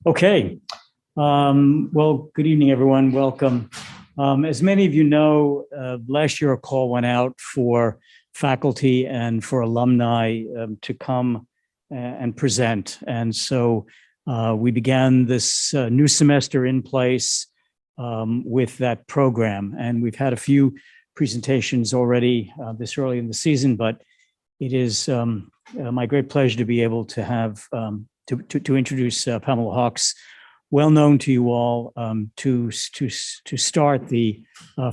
Okay. Well, good evening, everyone. Welcome. As many of you know, last year a call went out for faculty and for alumni to come and present. And so we began this new semester in place with that program. And we've had a few presentations already this early in the season, but it is my great pleasure to be able to have to introduce Pamela Hawks, well known to you all, to start the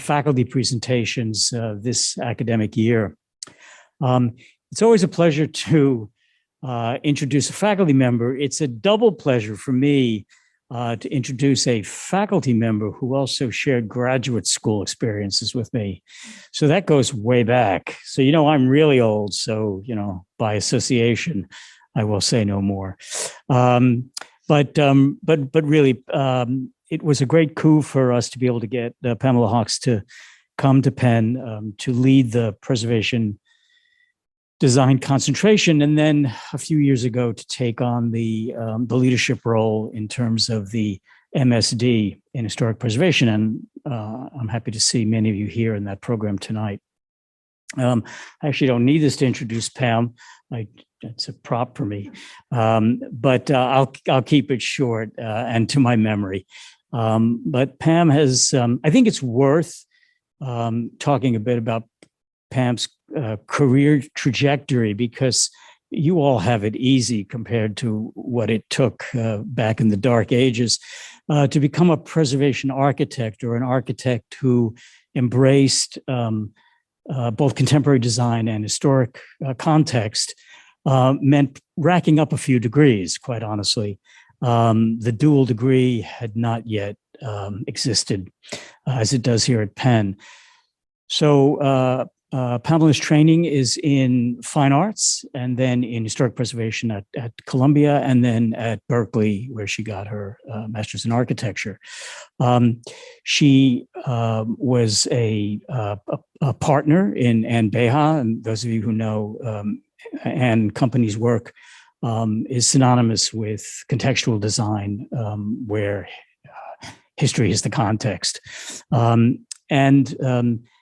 faculty presentations this academic year. It's always a pleasure to introduce a faculty member. It's a double pleasure for me to introduce a faculty member who also shared graduate school experiences with me. So that goes way back. So, you know, I'm really old. So, you know, by association, I will say no more. But really, it was a great coup for us to be able to get Pamela Hawks to come to Penn to lead the preservation design concentration, and then a few years ago to take on the leadership role in terms of the MSD in historic preservation. And I'm happy to see many of you here in that program tonight. I actually don't need this to introduce Pam. It's a prop for me, but I'll keep it short and to my memory. But Pam has, I think it's worth talking a bit about Pam's career trajectory, because you all have it easy compared to what it took back in the dark ages to become a preservation architect, or an architect who embraced both contemporary design and historic context. Meant racking up a few degrees, quite honestly. The dual degree had not yet existed as it does here at Penn. So Pamela's training is in fine arts, and then in historic preservation at Columbia, and then at Berkeley, where she got her master's in architecture. She was a partner in Ann Beha, and those of you who know and company's work is synonymous with contextual design, where history is the context.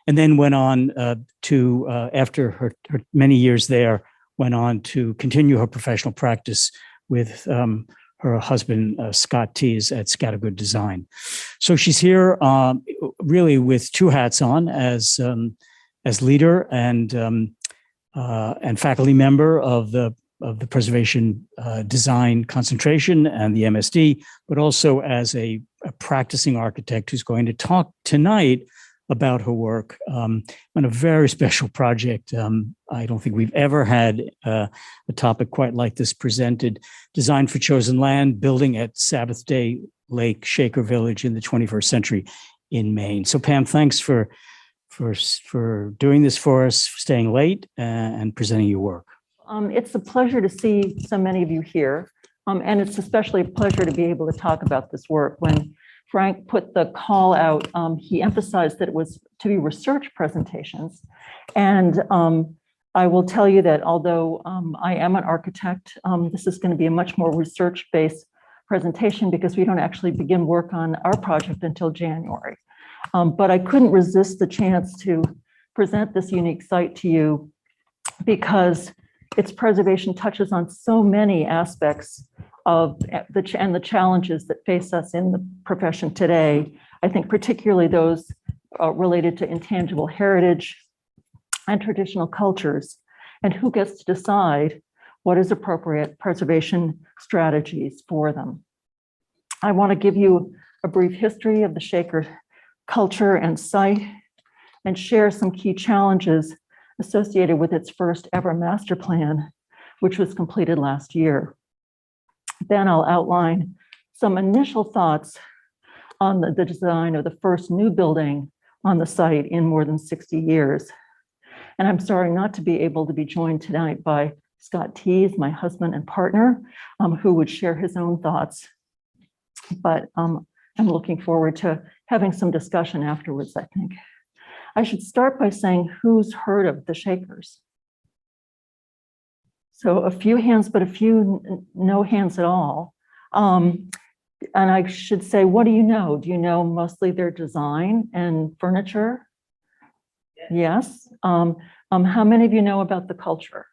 And then went on to, after her many years there, went on to continue her professional practice with her husband, Scott Tees at Scattergood Design. So she's here really with two hats on, as leader and faculty member of the preservation design concentration and the MSD, but also as a practicing architect who's going to talk tonight about her work on a very special project. I don't think we've ever had a topic quite like this presented. Design for Chosen Land, building at Sabbathday Lake Shaker Village in the 21st century in Maine. So Pam, thanks for doing this for us, staying late and presenting your work. It's a pleasure to see so many of you here. And it's especially a pleasure to be able to talk about this work. When Frank put the call out, he emphasized that it was to be research presentations. And I will tell you that although I am an architect, this is going to be a much more research-based presentation, because we don't actually begin work on our project until January. But I couldn't resist the chance to present this unique site to you, because its preservation touches on so many aspects of the challenges that face us in the profession today. I think particularly those related to intangible heritage and traditional cultures, and who gets to decide what is appropriate preservation strategies for them. I want to give you a brief history of the Shaker culture and site, and share some key challenges associated with its first ever master plan, which was completed last year. Then I'll outline some initial thoughts on the design of the first new building on the site in more than 60 years. And I'm sorry not to be able to be joined tonight by Scott Tees, my husband and partner, who would share his own thoughts. But I'm looking forward to having some discussion afterwards, I think. I should start by saying, who's heard of the Shakers? So a few hands, but a few no hands at all. And I should say, what do you know? Do you know mostly their design and furniture? Yes. How many of you know about the culture?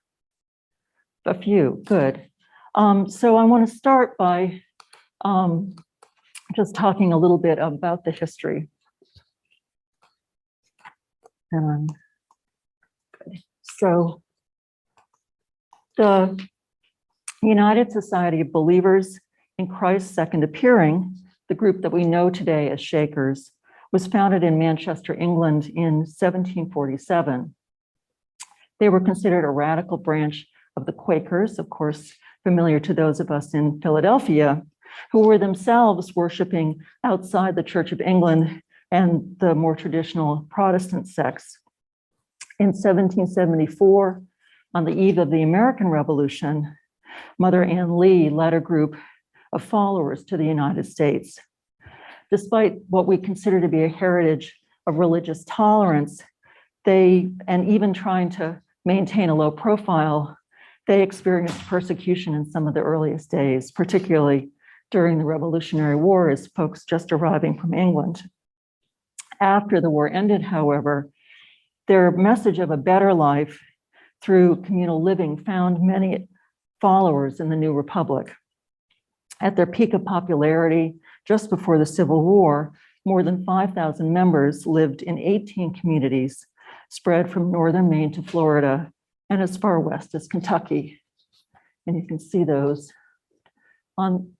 A few, good. So I want to start by just talking a little bit about the history. So the United Society of Believers in Christ's Second Appearing, the group that we know today as Shakers, was founded in Manchester, England in 1747. They were considered a radical branch of the Quakers, of course, familiar to those of us in Philadelphia, who were themselves worshiping outside the Church of England and the more traditional Protestant sects. In 1774, on the eve of the American Revolution, Mother Ann Lee led a group of followers to the United States. Despite what we consider to be a heritage of religious tolerance, and even trying to maintain a low profile, they experienced persecution in some of the earliest days, particularly during the Revolutionary War as folks just arriving from England. After the war ended, however, their message of a better life through communal living found many followers in the new republic. At their peak of popularity, just before the Civil War, more than 5,000 members lived in 18 communities spread from northern Maine to Florida and as far west as Kentucky. And you can see those on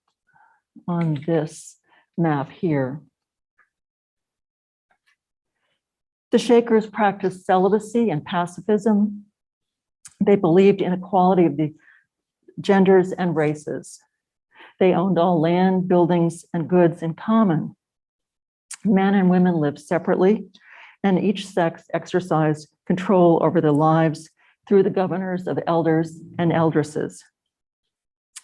this map here. The Shakers practiced celibacy and pacifism. They believed in equality of the genders and races. They owned all land, buildings, and goods in common. Men and women lived separately, and each sex exercised control over their lives through the governors of elders and eldresses.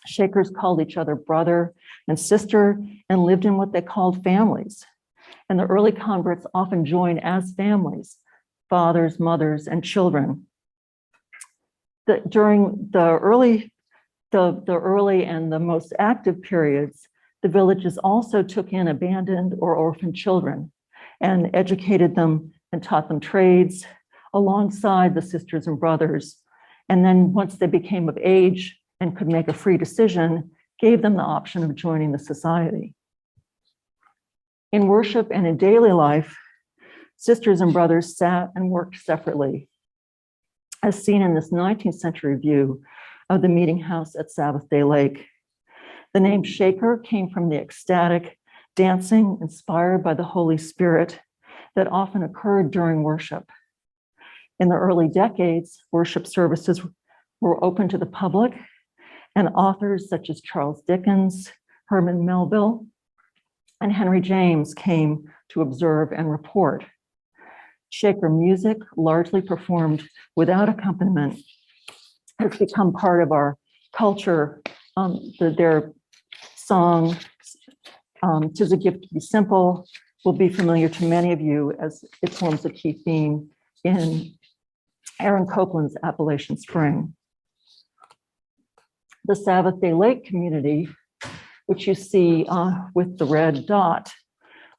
Shakers called each other brother and sister and lived in what they called families. And the early converts often joined as families, fathers, mothers, and children. During the early and the most active periods, the villages also took in abandoned or orphaned children and educated them and taught them trades alongside the sisters and brothers. And then once they became of age and could make a free decision, gave them the option of joining the society. In worship and in daily life, sisters and brothers sat and worked separately, as seen in this 19th century view of the meeting house at Sabbathday Lake. The name Shaker came from the ecstatic dancing inspired by the Holy Spirit that often occurred during worship. In the early decades, worship services were open to the public, and authors such as Charles Dickens, Herman Melville, and Henry James came to observe and report. Shaker music, largely performed without accompaniment, has become part of our culture. Their song, "'Tis a Gift to Be Simple," will be familiar to many of you as it forms a key theme in Aaron Copland's Appalachian Spring. The Sabbathday Lake community, which you see with the red dot,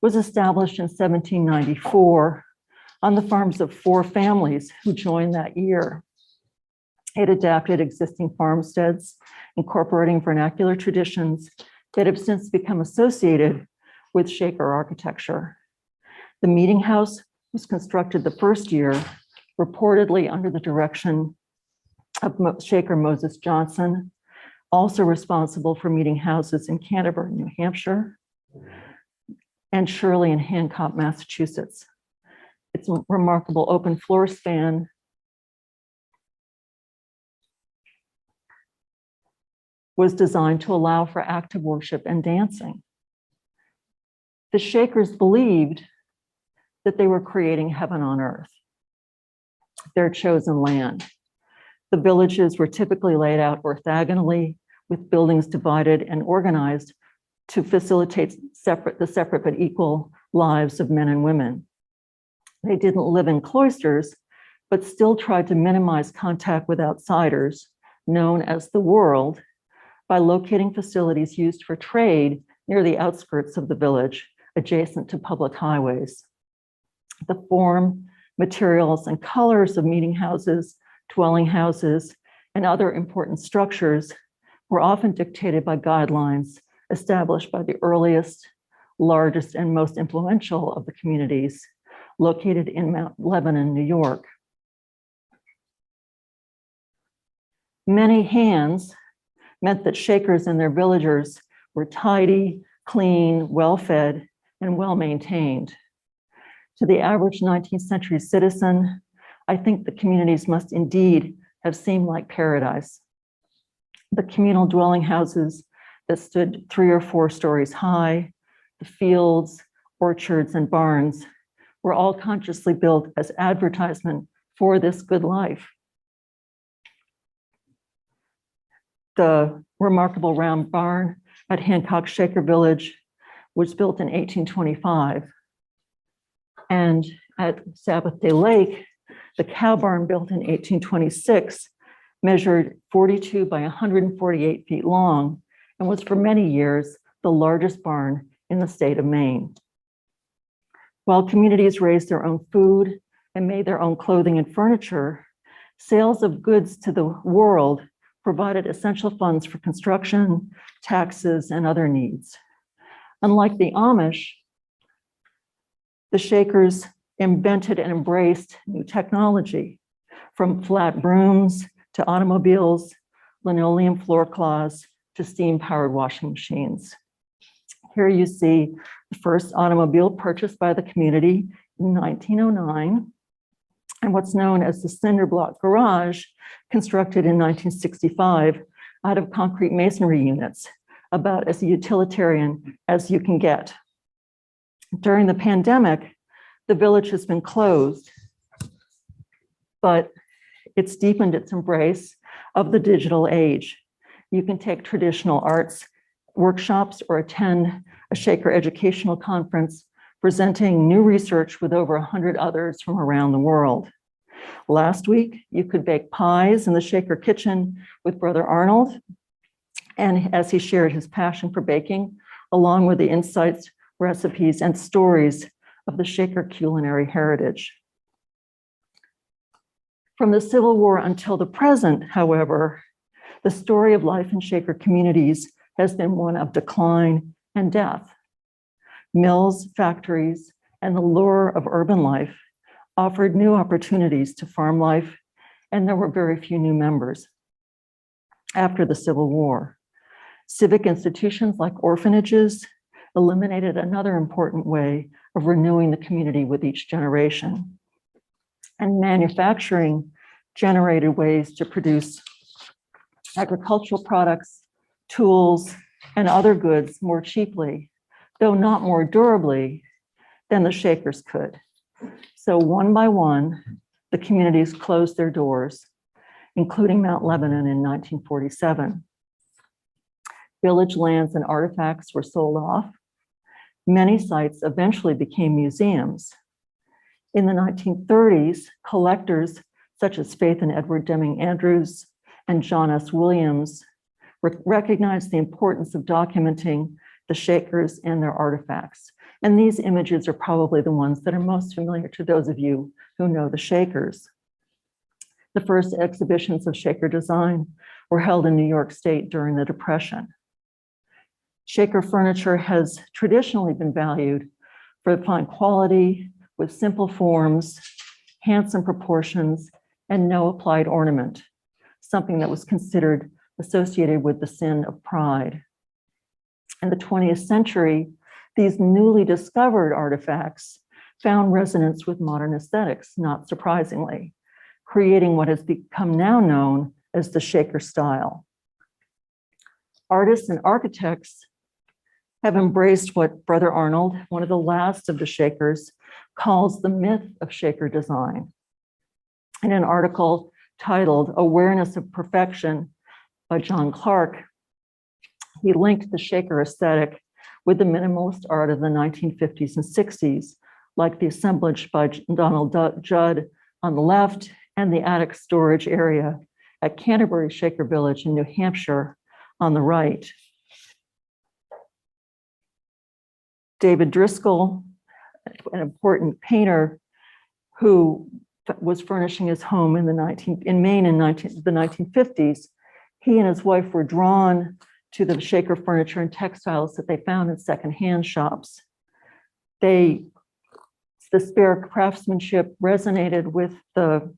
was established in 1794 on the farms of 4 families who joined that year. It adapted existing farmsteads, incorporating vernacular traditions that have since become associated with Shaker architecture. The meeting house was constructed the first year, reportedly under the direction of Shaker Moses Johnson, also responsible for meeting houses in Canterbury, New Hampshire, and Shirley and Hancock, Massachusetts. Its remarkable open floor span was designed to allow for active worship and dancing. The Shakers believed that they were creating heaven on earth, their chosen land. The villages were typically laid out orthogonally, with buildings divided and organized to facilitate the separate but equal lives of men and women. They didn't live in cloisters, but still tried to minimize contact with outsiders, known as the world, by locating facilities used for trade near the outskirts of the village, adjacent to public highways. The form, materials, and colors of meeting houses, dwelling houses, and other important structures were often dictated by guidelines established by the earliest, largest, and most influential of the communities located in Mount Lebanon, New York. Many hands meant that Shakers and their villagers were tidy, clean, well-fed, and well-maintained. To the average 19th century citizen, I think the communities must indeed have seemed like paradise. The communal dwelling houses that stood 3 or 4 stories high, the fields, orchards, and barns were all consciously built as advertisement for this good life. The remarkable round barn at Hancock Shaker Village was built in 1825. And at Sabbathday Lake, the cow barn built in 1826 measured 42 by 148 feet long and was for many years the largest barn in the state of Maine. While communities raised their own food and made their own clothing and furniture, sales of goods to the world provided essential funds for construction, taxes, and other needs. Unlike the Amish, the Shakers invented and embraced new technology, from flat brooms to automobiles, linoleum floor cloths to steam-powered washing machines. Here you see the first automobile purchased by the community in 1909, and what's known as the cinder block garage, constructed in 1965 out of concrete masonry units, about as utilitarian as you can get. During the pandemic, the village has been closed, but it's deepened its embrace of the digital age. You can take traditional arts workshops or attend a Shaker educational conference presenting new research with over 100 others from around the world. Last week, you could bake pies in the Shaker kitchen with Brother Arnold, and as he shared his passion for baking, along with the insights, recipes, and stories of the Shaker culinary heritage. From the Civil War until the present, however, the story of life in Shaker communities has been one of decline and death. Mills, factories, and the lure of urban life offered new opportunities to farm life, and there were very few new members. After the Civil War, civic institutions like orphanages eliminated another important way of renewing the community with each generation. And manufacturing generated ways to produce agricultural products, tools, and other goods more cheaply, though not more durably, than the Shakers could. So one by one, the communities closed their doors, including Mount Lebanon in 1947. Village lands and artifacts were sold off. Many sites eventually became museums. In the 1930s, collectors such as Faith and Edward Deming Andrews and John S. Williams recognized the importance of documenting the Shakers and their artifacts. And these images are probably the ones that are most familiar to those of you who know the Shakers. The first exhibitions of Shaker design were held in New York State during the Depression. Shaker furniture has traditionally been valued for fine quality, with simple forms, handsome proportions, and no applied ornament, something that was considered associated with the sin of pride. In the 20th century, these newly discovered artifacts found resonance with modern aesthetics, not surprisingly, creating what has become now known as the Shaker style. Artists and architects have embraced what Brother Arnold, one of the last of the Shakers, calls the myth of Shaker design. In an article titled "Awareness of Perfection" by John Clark, he linked the Shaker aesthetic with the minimalist art of the 1950s and 60s, like the assemblage by Donald Judd on the left and the attic storage area at Canterbury Shaker Village in New Hampshire on the right. David Driscoll, an important painter who was furnishing his home in Maine in the 1950s, he and his wife were drawn to the Shaker furniture and textiles that they found in secondhand shops. The spare craftsmanship resonated with the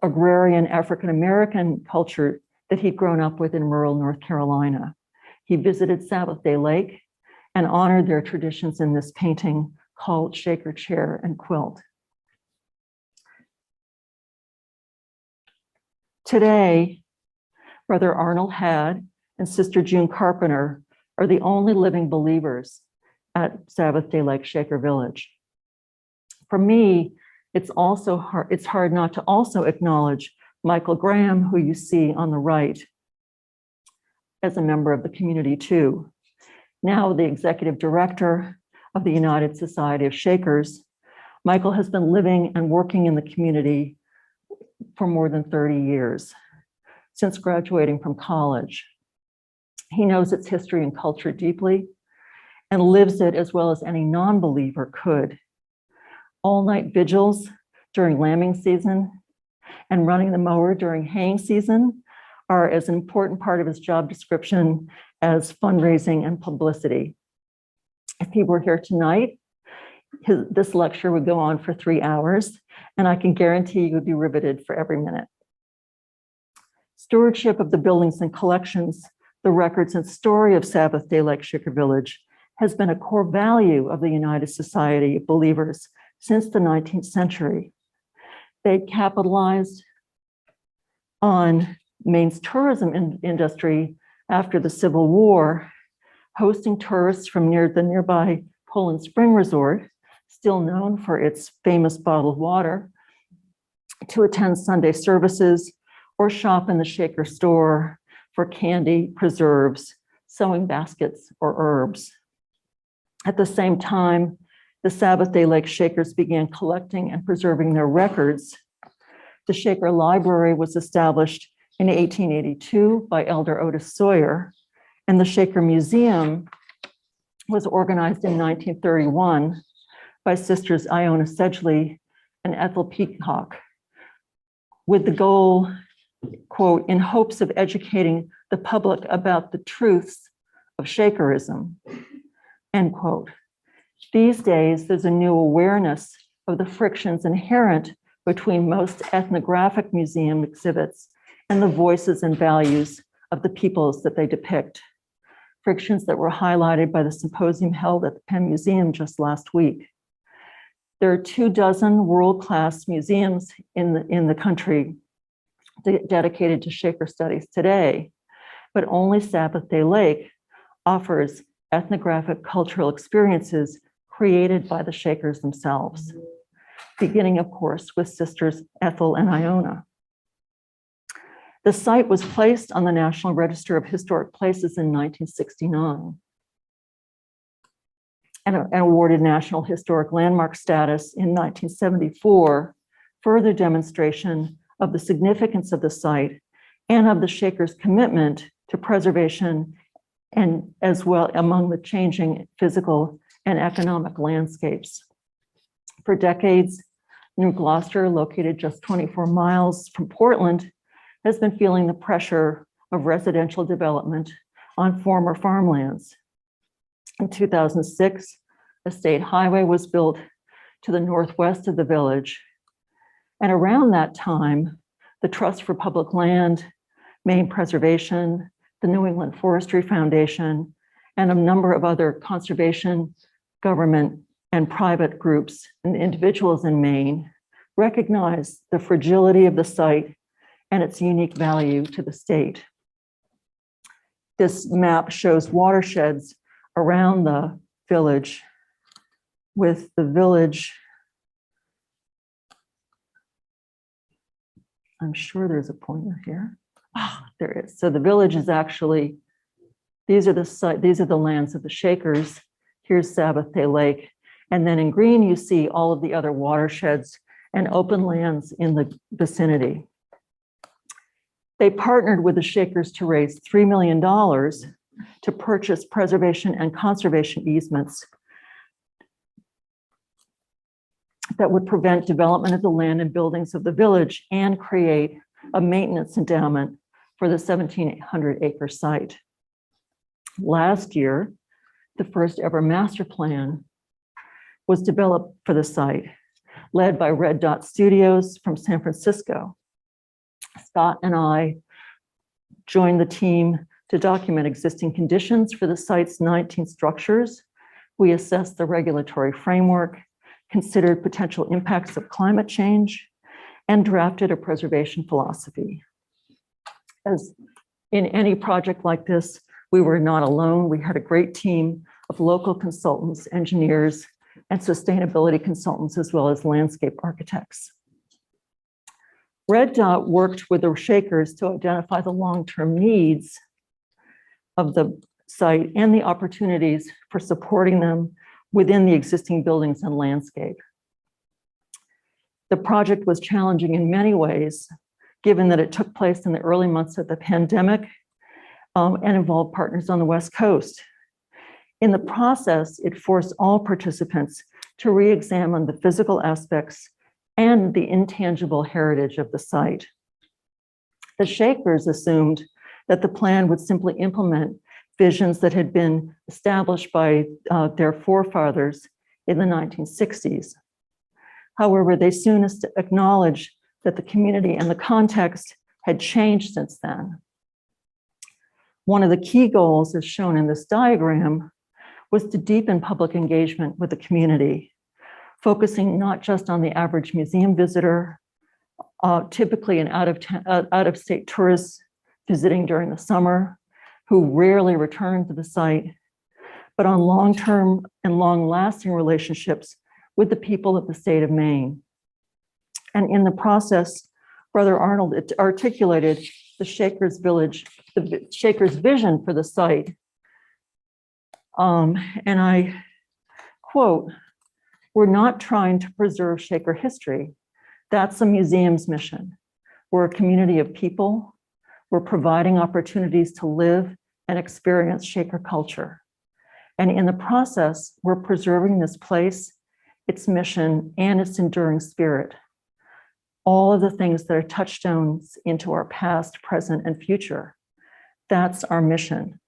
agrarian African-American culture that he'd grown up with in rural North Carolina. He visited Sabbathday Lake and honored their traditions in this painting called Shaker Chair and Quilt. Today, Brother Arnold Hadd and Sister June Carpenter are the only living believers at Sabbathday Lake Shaker Village. For me, it's hard not to also acknowledge Michael Graham, who you see on the right, as a member of the community too. Now the executive director of the United Society of Shakers, Michael has been living and working in the community for more than 30 years, since graduating from college. He knows its history and culture deeply and lives it as well as any non-believer could. All-night vigils during lambing season and running the mower during haying season are as an important part of his job description as fundraising and publicity. If he were here tonight, this lecture would go on for 3 hours, and I can guarantee you would be riveted for every minute. Stewardship of the buildings and collections, the records and story of Sabbathday Lake Shaker Village has been a core value of the United Society of Believers since the 19th century. They capitalized on Maine's tourism industry after the Civil War, hosting tourists from the nearby Poland Spring Resort, still known for its famous bottled water, to attend Sunday services or shop in the Shaker store for candy, preserves, sewing baskets, or herbs. At the same time, the Sabbathday Lake Shakers began collecting and preserving their records. The Shaker Library was established in 1882 by Elder Otis Sawyer, and the Shaker Museum was organized in 1931 by Sisters Iona Sedgley and Ethel Peacock, with the goal, quote, in hopes of educating the public about the truths of Shakerism, end quote. These days, there's a new awareness of the frictions inherent between most ethnographic museum exhibits and the voices and values of the peoples that they depict. Frictions that were highlighted by the symposium held at the Penn Museum just last week. There are 24 world-class museums in the country dedicated to Shaker studies today, but only Sabbathday Lake offers ethnographic cultural experiences created by the Shakers themselves, beginning, of course, with Sisters Ethel and Iona. The site was placed on the National Register of Historic Places in 1969 and awarded National Historic Landmark status in 1974, further demonstration of the significance of the site and of the Shakers' commitment to preservation and as well among the changing physical and economic landscapes. For decades, New Gloucester, located just 24 miles from Portland, has been feeling the pressure of residential development on former farmlands. In 2006, a state highway was built to the northwest of the village. And around that time, the Trust for Public Land, Maine Preservation, the New England Forestry Foundation, and a number of other conservation, government, and private groups and individuals in Maine recognize the fragility of the site and its unique value to the state. This map shows watersheds around the village, with the village, I'm sure there's a pointer here. Oh, there is. So the village is actually, these are the lands of the Shakers. Here's Sabbathday Lake. And then in green, you see all of the other watersheds and open lands in the vicinity. They partnered with the Shakers to raise $3 million to purchase preservation and conservation easements that would prevent development of the land and buildings of the village and create a maintenance endowment for the 1,700-acre site. Last year, the first ever master plan was developed for the site, led by Red Dot Studios from San Francisco. Scott and I joined the team to document existing conditions for the site's 19 structures. We assessed the regulatory framework, considered potential impacts of climate change, and drafted a preservation philosophy. As in any project like this, we were not alone. We had a great team of local consultants, engineers, and sustainability consultants, as well as landscape architects. Red Dot worked with the Shakers to identify the long-term needs of the site and the opportunities for supporting them within the existing buildings and landscape. The project was challenging in many ways, given that it took place in the early months of the pandemic and involved partners on the West Coast. In the process, it forced all participants to re-examine the physical aspects and the intangible heritage of the site. The Shakers assumed that the plan would simply implement visions that had been established by their forefathers in the 1960s. However, they soon acknowledged that the community and the context had changed since then. One of the key goals, as shown in this diagram, was to deepen public engagement with the community, focusing not just on the average museum visitor, typically an out-of-state tourists visiting during the summer, who rarely return to the site, but on long-term and long-lasting relationships with the people of the state of Maine. And in the process, Brother Arnold articulated the Shakers Village, the Shakers vision for the site. And I quote, "We're not trying to preserve Shaker history. That's a museum's mission. We're a community of people. We're providing opportunities to live and experience Shaker culture. And in the process, we're preserving this place, its mission, and its enduring spirit. All of the things that are touchstones into our past, present, and future. That's our mission."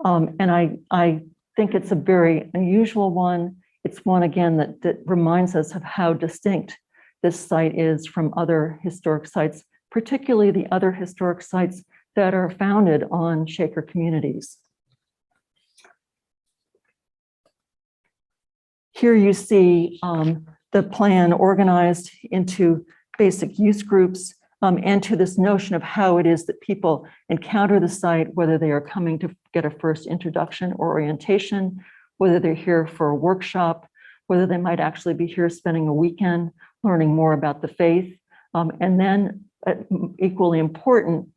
And I think it's a very unusual one. It's one, again, that reminds us of how distinct this site is from other historic sites, particularly the other historic sites that are founded on Shaker communities. Here you see the plan organized into basic use groups and to this notion of how it is that people encounter the site, whether they are coming to get a first introduction or orientation, whether they're here for a workshop, whether they might actually be here spending a weekend learning more about the faith, and then equally important,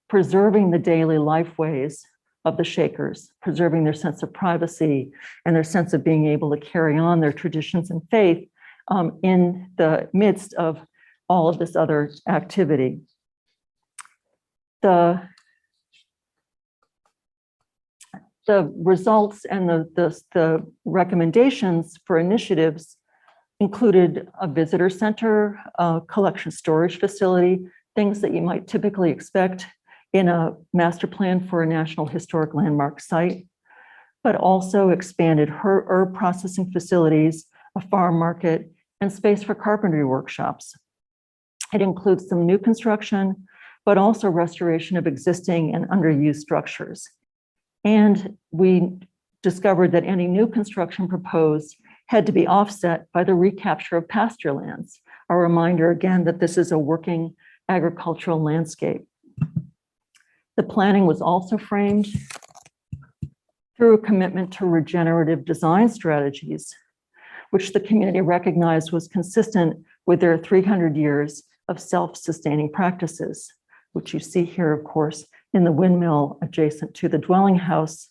preserving the daily life ways of the Shakers, preserving their sense of privacy and their sense of being able to carry on their traditions and faith in the midst of all of this other activity. The results and the recommendations for initiatives included a visitor center, a collection storage facility, things that you might typically expect in a master plan for a National Historic Landmark site, but also expanded herb processing facilities, a farm market, and space for carpentry workshops. It includes some new construction, but also restoration of existing and underused structures. And we discovered that any new construction proposed had to be offset by the recapture of pasture lands. A reminder again that this is a working agricultural landscape. The planning was also framed through a commitment to regenerative design strategies, which the community recognized was consistent with their 300 years of self-sustaining practices, which you see here, of course, in the windmill adjacent to the dwelling house,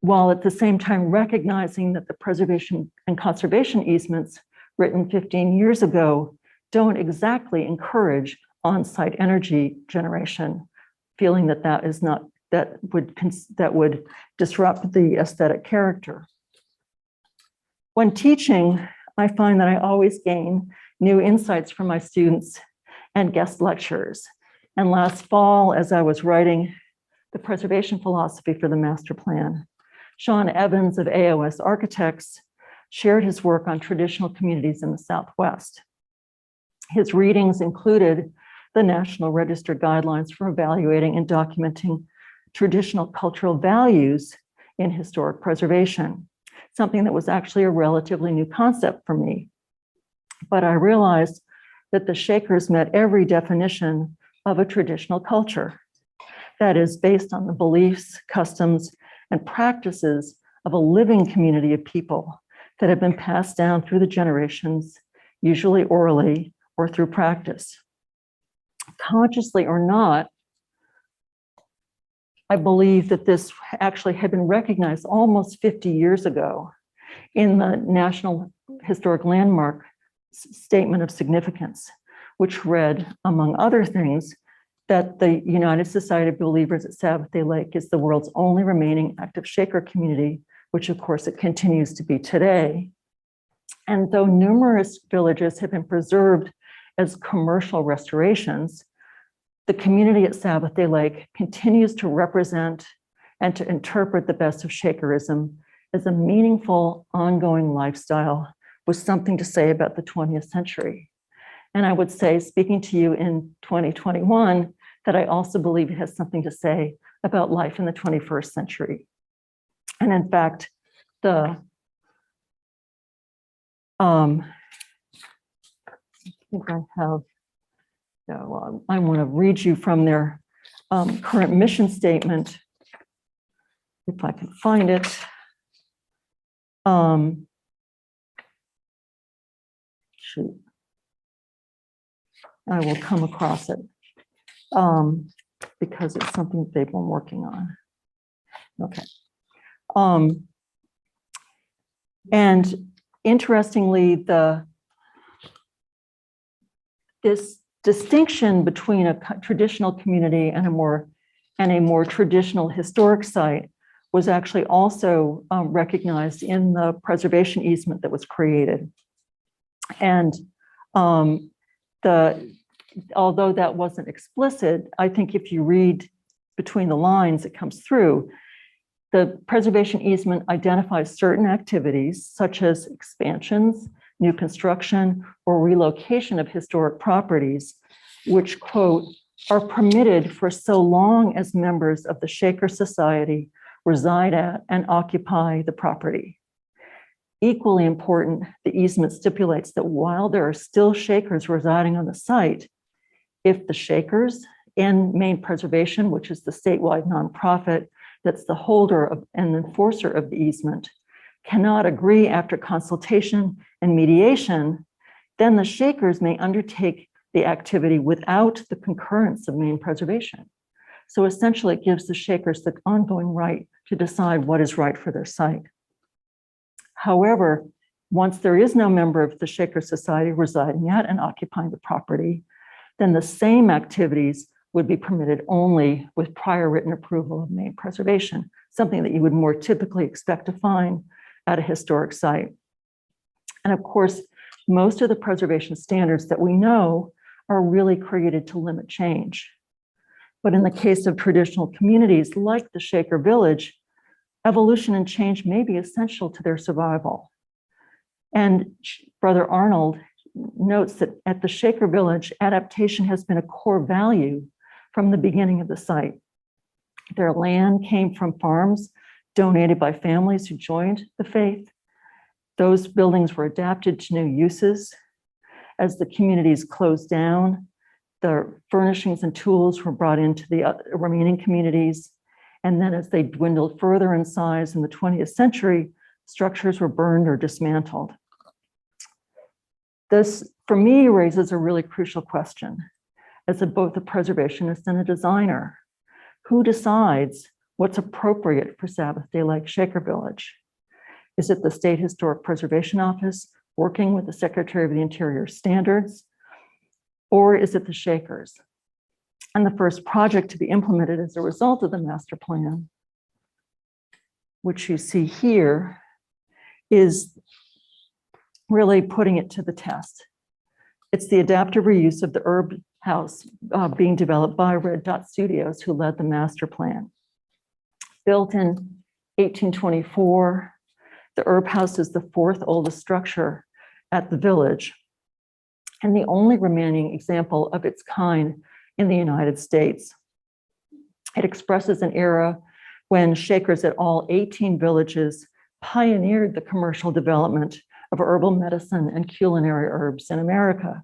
while at the same time recognizing that the preservation and conservation easements written 15 years ago don't exactly encourage on-site energy generation, feeling that that is not that would disrupt the aesthetic character. When teaching, I find that I always gain new insights from my students and guest lecturers. And last fall, as I was writing the preservation philosophy for the master plan, Sean Evans of AOS Architects shared his work on traditional communities in the Southwest. His readings included the National Register guidelines for evaluating and documenting traditional cultural values in historic preservation, something that was actually a relatively new concept for me. But I realized that the Shakers met every definition of a traditional culture that is based on the beliefs, customs, and practices of a living community of people that have been passed down through the generations, usually orally or through practice. Consciously or not, I believe that this actually had been recognized almost 50 years ago in the National Historic Landmark Statement of Significance, which read, among other things, that the United Society of Believers at Sabbathday Lake is the world's only remaining active Shaker community, which of course it continues to be today. And though numerous villages have been preserved as commercial restorations, the community at Sabbathday Lake continues to represent and to interpret the best of Shakerism as a meaningful, ongoing lifestyle with something to say about the 20th century. And I would say, speaking to you in 2021, that I also believe it has something to say about life in the 21st century. And in fact, I think I have, I want to read you from their current mission statement, if I can find it. Shoot. I will come across it because it's something that they've been working on. Okay. And interestingly, this distinction between a traditional community and a more traditional historic site was actually also recognized in the preservation easement that was created. And although that wasn't explicit, I think if you read between the lines, it comes through. The preservation easement identifies certain activities such as expansions, new construction, or relocation of historic properties, which, quote, are permitted for so long as members of the Shaker Society reside at and occupy the property. Equally important, the easement stipulates that while there are still Shakers residing on the site, if the Shakers and Maine Preservation, which is the statewide nonprofit that's the holder of and enforcer of the easement, cannot agree after consultation and mediation, then the Shakers may undertake the activity without the concurrence of Maine Preservation. So essentially, it gives the Shakers the ongoing right to decide what is right for their site. However, once there is no member of the Shaker Society residing at and occupying the property, then the same activities would be permitted only with prior written approval of Maine Preservation, something that you would more typically expect to find at a historic site. And of course, most of the preservation standards that we know are really created to limit change. But in the case of traditional communities like the Shaker Village, evolution and change may be essential to their survival. And Brother Arnold notes that at the Shaker Village, adaptation has been a core value from the beginning of the site. Their land came from farms donated by families who joined the faith. Those buildings were adapted to new uses. As the communities closed down, the furnishings and tools were brought into the remaining communities. And then as they dwindled further in size in the 20th century, structures were burned or dismantled. This, for me, raises a really crucial question as both a preservationist and a designer. Who decides what's appropriate for Sabbathday Lake Shaker Village? Is it the State Historic Preservation Office working with the Secretary of the Interior standards? Or is it the Shakers? And the first project to be implemented as a result of the master plan, which you see here, is really putting it to the test. It's the adaptive reuse of the herb house being developed by Red Dot Studios, who led the master plan. Built in 1824, the herb house is the fourth oldest structure at the village and the only remaining example of its kind in the United States. It expresses an era when Shakers at all 18 villages pioneered the commercial development of herbal medicine and culinary herbs in America.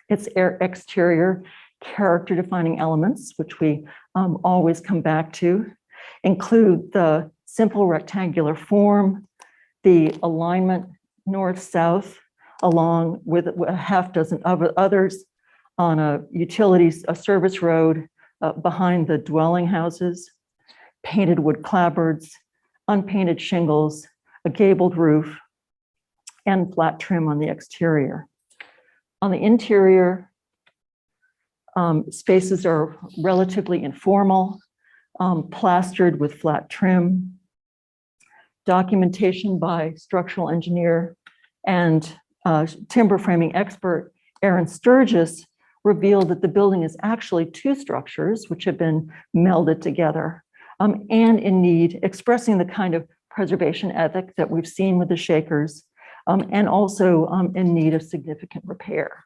Its exterior character-defining elements, which we always come back to, include the simple rectangular form, the alignment north-south, along with a half dozen others on a service road behind the dwelling houses, painted wood clapboards, unpainted shingles, a gabled roof, and flat trim on the exterior. On the interior, spaces are relatively informal, plastered with flat trim. Documentation by structural engineer and timber framing expert Aaron Sturgis revealed that the building is actually two structures which have been melded together and in need, expressing the kind of preservation ethic that we've seen with the Shakers, and also in need of significant repair.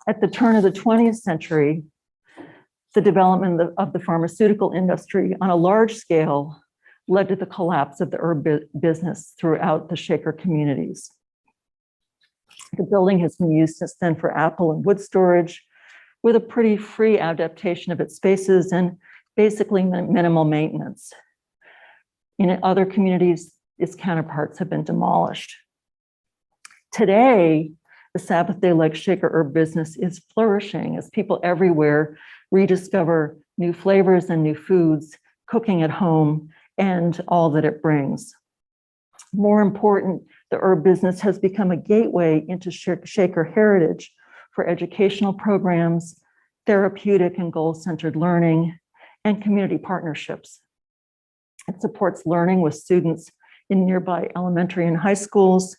At the turn of the 20th century, the development of the pharmaceutical industry on a large scale led to the collapse of the herb business throughout the Shaker communities. The building has been used since then for apple and wood storage, with a pretty free adaptation of its spaces and basically minimal maintenance. In other communities, its counterparts have been demolished. Today, the Sabbathday Lake Shaker herb business is flourishing as people everywhere rediscover new flavors and new foods, cooking at home, and all that it brings. More important, the herb business has become a gateway into Shaker heritage for educational programs, therapeutic and goal-centered learning, and community partnerships. It supports learning with students in nearby elementary and high schools,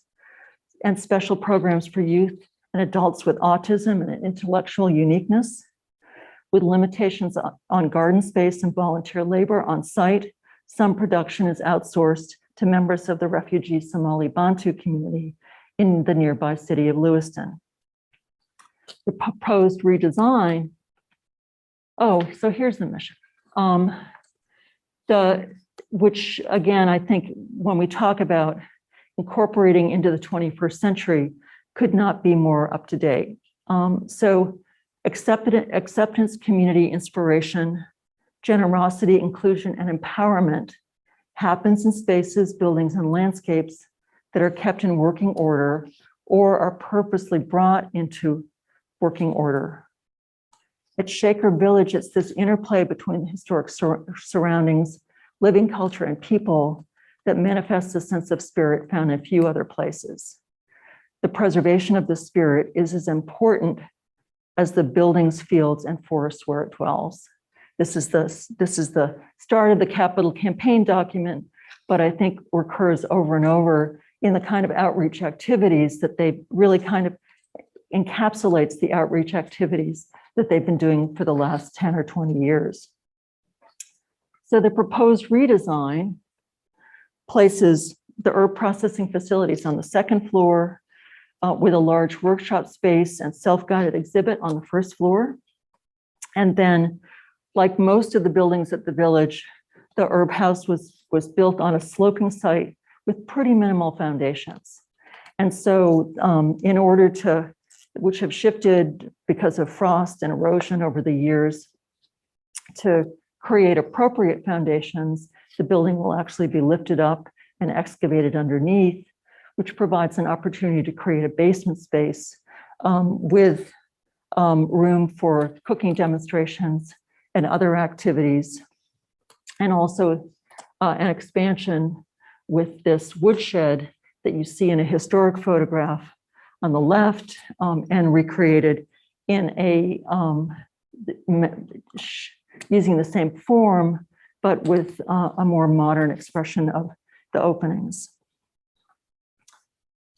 and special programs for youth and adults with autism and intellectual uniqueness. With limitations on garden space and volunteer labor on site, some production is outsourced to members of the refugee Somali Bantu community in the nearby city of Lewiston. The proposed redesign, so here's the mission. Which again, I think when we talk about incorporating into the 21st century could not be more up to date. So acceptance, community, inspiration, generosity, inclusion, and empowerment happens in spaces, buildings, and landscapes that are kept in working order or are purposely brought into working order. At Shaker Village, it's this interplay between the historic surroundings, living culture, and people that manifests a sense of spirit found in few other places. The preservation of the spirit is as important as the buildings, fields, and forests where it dwells. This is the start of the capital campaign document, but I think recurs over and over in the kind of outreach activities that they really kind of encapsulates the outreach activities that they've been doing for the last 10 or 20 years. So the proposed redesign places the herb processing facilities on the second floor with a large workshop space and self-guided exhibit on the first floor. And then, like most of the buildings at the village, the herb house was built on a sloping site with pretty minimal foundations. And so in order to, which have shifted because of frost and erosion over the years, to create appropriate foundations, the building will actually be lifted up and excavated underneath, which provides an opportunity to create a basement space with room for cooking demonstrations and other activities, and also an expansion with this woodshed that you see in a historic photograph on the left and recreated in a using the same form, but with a more modern expression of the openings.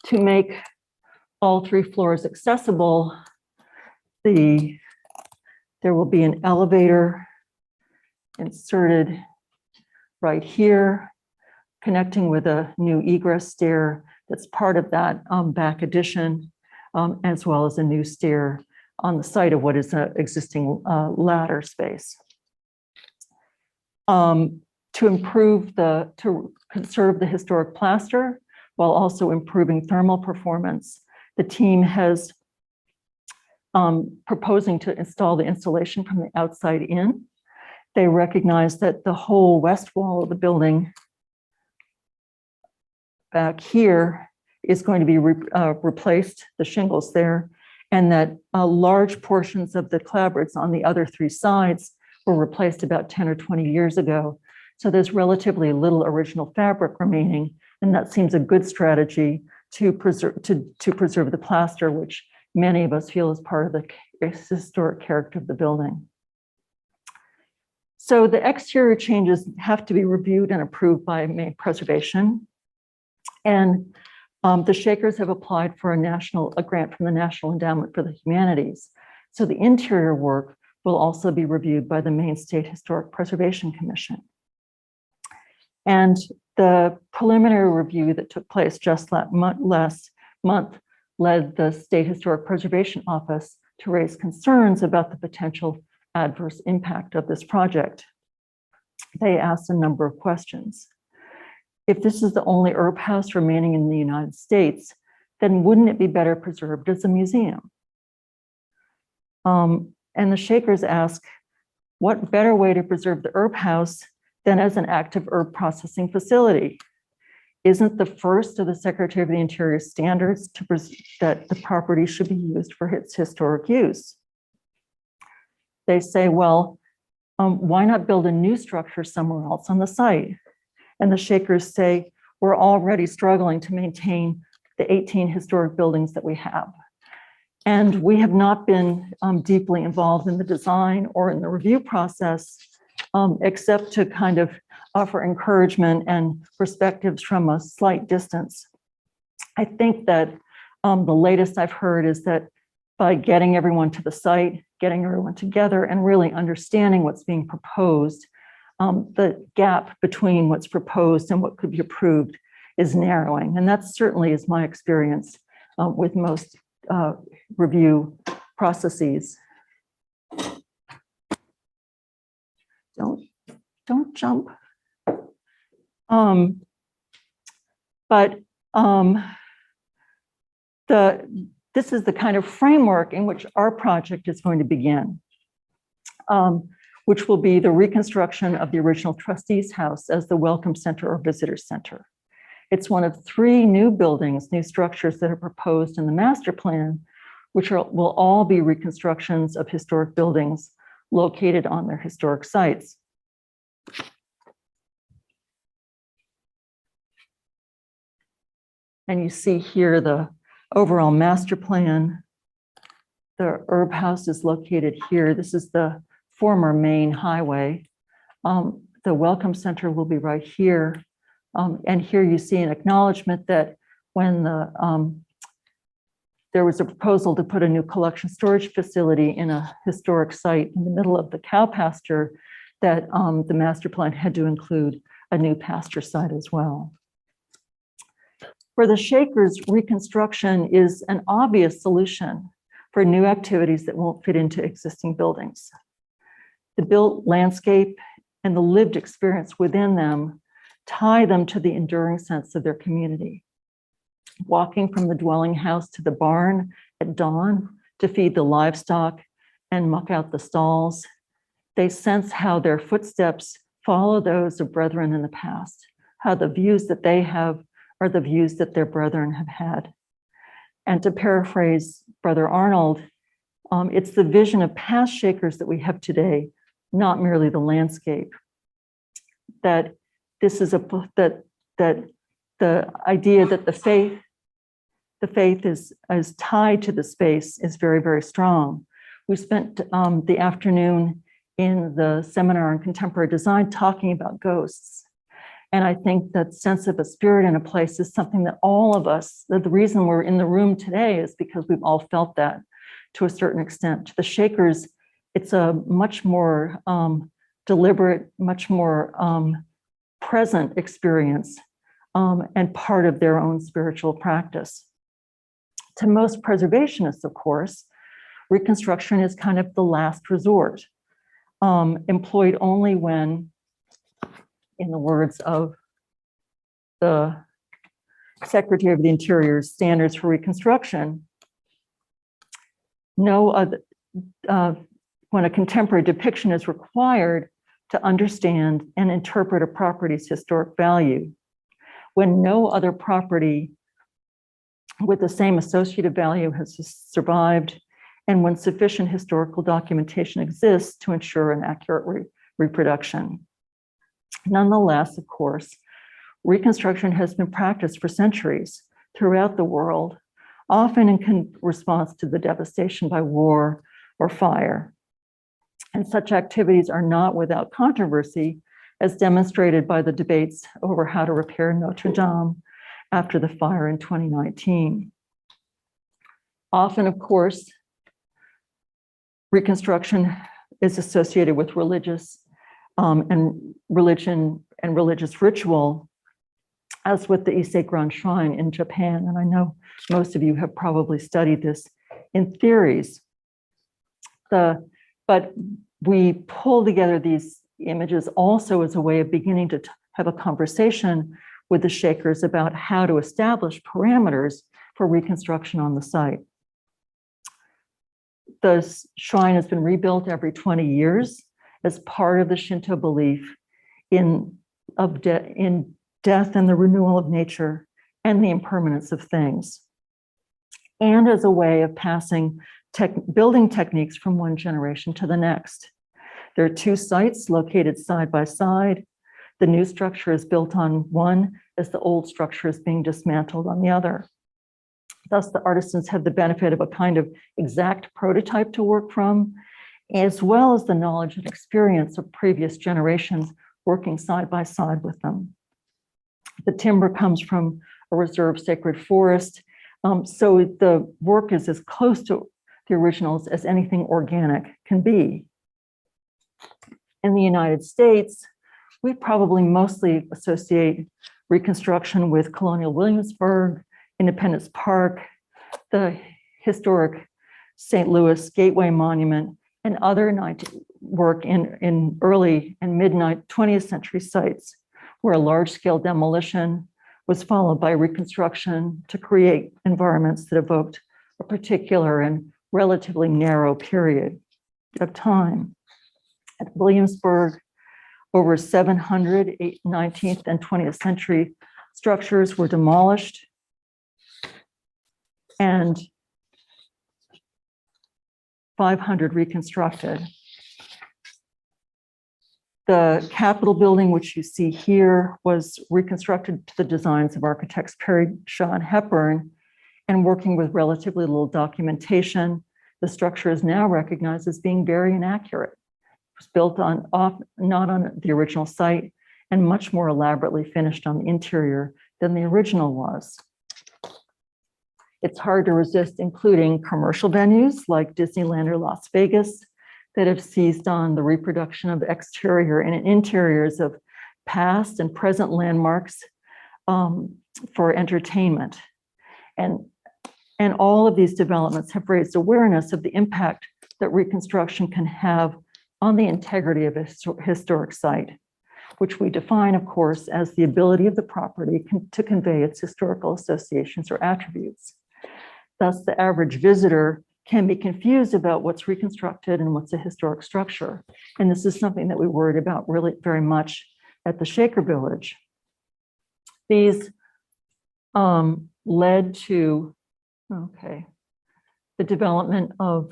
To make all 3 floors accessible, there will be an elevator inserted right here, connecting with a new egress stair that's part of that back addition, as well as a new stair on the site of what is an existing ladder space. To conserve the historic plaster while also improving thermal performance, the team has proposing to install the installation from the outside in. They recognize that the whole west wall of the building back here is going to be replaced, the shingles there, and that large portions of the clapboards on the other 3 sides were replaced about 10 or 20 years ago. So there's relatively little original fabric remaining, and that seems a good strategy to preserve the plaster, which many of us feel is part of the historic character of the building. So the exterior changes have to be reviewed and approved by Maine Preservation. And the Shakers have applied for a grant from the National Endowment for the Humanities. So the interior work will also be reviewed by the Maine State Historic Preservation Commission. And the preliminary review that took place just last month led the State Historic Preservation Office to raise concerns about the potential adverse impact of this project. They asked a number of questions. If this is the only herb house remaining in the United States, then wouldn't it be better preserved as a museum? And the Shakers ask, what better way to preserve the herb house than as an active herb processing facility? Isn't the first of the Secretary of the Interior standards that the property should be used for its historic use? They say, well, why not build a new structure somewhere else on the site? And the Shakers say, we're already struggling to maintain the 18 historic buildings that we have. And we have not been deeply involved in the design or in the review process, except to kind of offer encouragement and perspectives from a slight distance. I think that the latest I've heard is that by getting everyone to the site, getting everyone together and really understanding what's being proposed, the gap between what's proposed and what could be approved is narrowing. And that certainly is my experience with most review processes. Don't jump. This is the kind of framework in which our project is going to begin, which will be the reconstruction of the original Trustees House as the Welcome Center or Visitor Center. It's one of 3 new buildings, new structures that are proposed in the master plan, which will all be reconstructions of historic buildings located on their historic sites. And you see here the overall master plan. The herb house is located here. This is the former Maine highway. The Welcome Center will be right here. And here you see an acknowledgement that when there was a proposal to put a new collection storage facility in a historic site in the middle of the cow pasture, that the master plan had to include a new pasture site as well. For the Shakers, reconstruction is an obvious solution for new activities that won't fit into existing buildings. The built landscape and the lived experience within them tie them to the enduring sense of their community. Walking from the dwelling house to the barn at dawn to feed the livestock and muck out the stalls, they sense how their footsteps follow those of brethren in the past, how the views that they have are the views that their brethren have had. And to paraphrase Brother Arnold, it's the vision of past Shakers that we have today, not merely the landscape. That this is that the idea that the faith is tied to the space is very, very strong. We spent the afternoon in the seminar on contemporary design talking about ghosts. And I think that sense of a spirit in a place is something that all of us, that the reason we're in the room today is because we've all felt that to a certain extent. To the Shakers, it's a much more deliberate, much more present experience and part of their own spiritual practice. To most preservationists, of course, reconstruction is kind of the last resort, employed only when, in the words of the Secretary of the Interior's standards for reconstruction, no other, when a contemporary depiction is required to understand and interpret a property's historic value, when no other property with the same associative value has survived, and when sufficient historical documentation exists to ensure an accurate reproduction. Nonetheless, of course, reconstruction has been practiced for centuries throughout the world, often in response to the devastation by war or fire. And such activities are not without controversy, as demonstrated by the debates over how to repair Notre Dame after the fire in 2019. Often, of course, reconstruction is associated with religious and religious ritual, as with the Ise Grand Shrine in Japan. And I know most of you have probably studied this in theories. But we pull together these images also as a way of beginning to have a conversation with the Shakers about how to establish parameters for reconstruction on the site. The shrine has been rebuilt every 20 years as part of the Shinto belief in death and the renewal of nature and the impermanence of things, and as a way of passing building techniques from one generation to the next. There are two sites located side by side. The new structure is built on one as the old structure is being dismantled on the other. Thus, the artisans have the benefit of a kind of exact prototype to work from, as well as the knowledge and experience of previous generations working side by side with them. The timber comes from a reserved sacred forest, so the work is as close to the originals as anything organic can be. In the United States, we probably mostly associate reconstruction with Colonial Williamsburg, Independence Park, the historic St. Louis Gateway Monument, and other work in early and mid 20th century sites where a large-scale demolition was followed by reconstruction to create environments that evoked a particular and relatively narrow period of time. At Williamsburg, over 700 19th and 20th century structures were demolished, and 500 reconstructed. The Capitol building, which you see here, was reconstructed to the designs of architects Perry, Shaw, and Hepburn, and working with relatively little documentation. The structure is now recognized as being very inaccurate. It was built not on the original site and much more elaborately finished on the interior than the original was. It's hard to resist including commercial venues like Disneyland or Las Vegas that have seized on the reproduction of exterior and interiors of past and present landmarks for entertainment. And all of these developments have raised awareness of the impact that reconstruction can have on the integrity of a historic site, which we define, of course, as the ability of the property to convey its historical associations or attributes. Thus, the average visitor can be confused about what's reconstructed and what's a historic structure. And this is something that we worried about really very much at the Shaker Village. These led to, the development of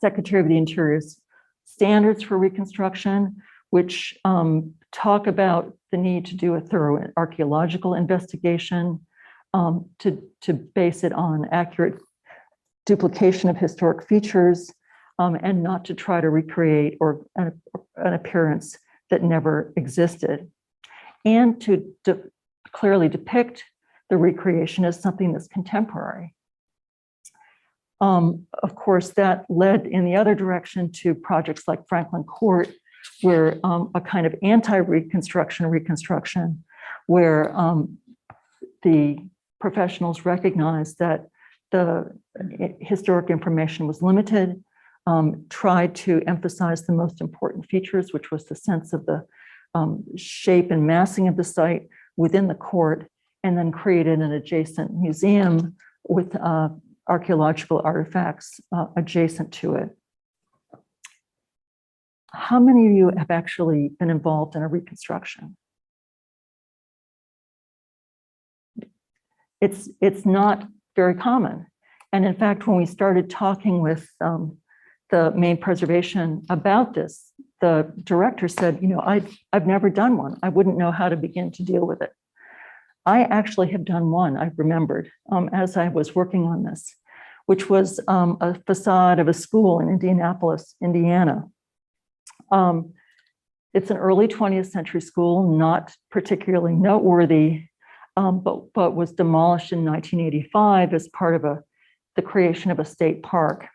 Secretary of the Interior's standards for reconstruction, which talk about the need to do a thorough archaeological investigation, to base it on accurate duplication of historic features, and not to try to recreate or an appearance that never existed, and to clearly depict the recreation as something that's contemporary. Of course, that led in the other direction to projects like Franklin Court, where a kind of reconstruction, where the professionals recognized that the historic information was limited, tried to emphasize the most important features, which was the sense of the shape and massing of the site within the court, and then created an adjacent museum with archaeological artifacts adjacent to it. How many of you have actually been involved in a reconstruction? It's not very common. And in fact, when we started talking with the Maine Preservation about this, the director said, I've never done one. I wouldn't know how to begin to deal with it. I actually have done one, I remembered, as I was working on this, which was a facade of a school in Indianapolis, Indiana. It's an early 20th century school, not particularly noteworthy, but was demolished in 1985 as part of the creation of a state park.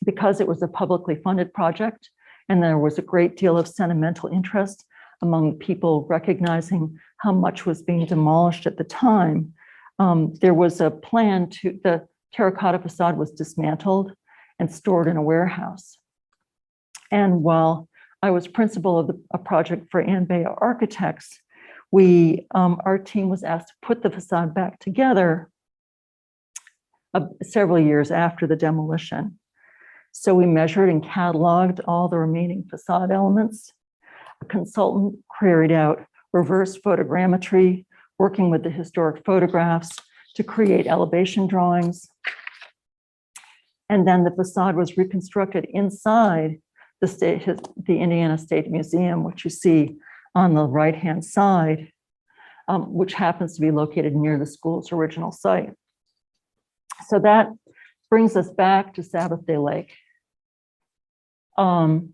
Because it was a publicly funded project, and there was a great deal of sentimental interest among people recognizing how much was being demolished at the time, there was a plan the terracotta facade was dismantled and stored in a warehouse. And while I was principal of a project for Ann Bay Architects, our team was asked to put the facade back together several years after the demolition. So we measured and cataloged all the remaining facade elements. A consultant carried out reverse photogrammetry, working with the historic photographs to create elevation drawings. And then the facade was reconstructed inside the Indiana State Museum, which you see on the right-hand side, which happens to be located near the school's original site. So that brings us back to Sabbathday Lake. And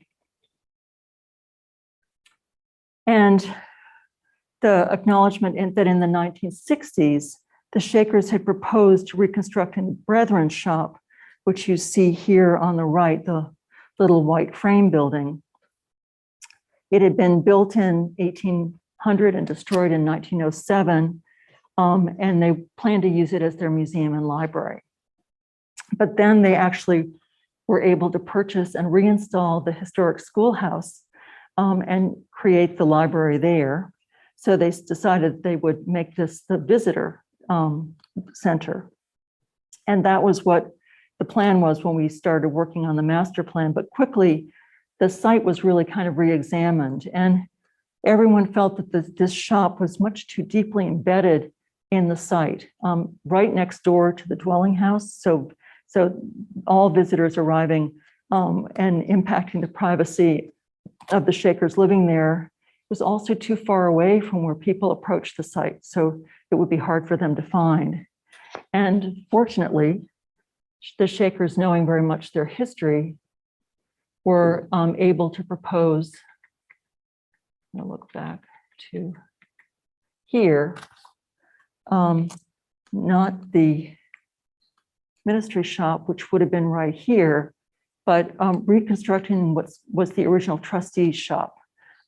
the acknowledgement that in the 1960s, the Shakers had proposed reconstructing the Brethren shop, which you see here on the right, the little white frame building. It had been built in 1800 and destroyed in 1907, and they planned to use it as their museum and library. But then they actually were able to purchase and reinstall the historic schoolhouse and create the library there. So they decided they would make this the visitor center. And that was what the plan was when we started working on the master plan. But quickly, the site was really kind of re-examined, and everyone felt that this shop was much too deeply embedded in the site, right next door to the dwelling house. So all visitors arriving and impacting the privacy of the Shakers living there was also too far away from where people approached the site. So it would be hard for them to find. And fortunately, the Shakers, knowing very much their history, were able to propose, I'm gonna look back to here, not the ministry shop, which would have been right here, but reconstructing what was the original trustees shop.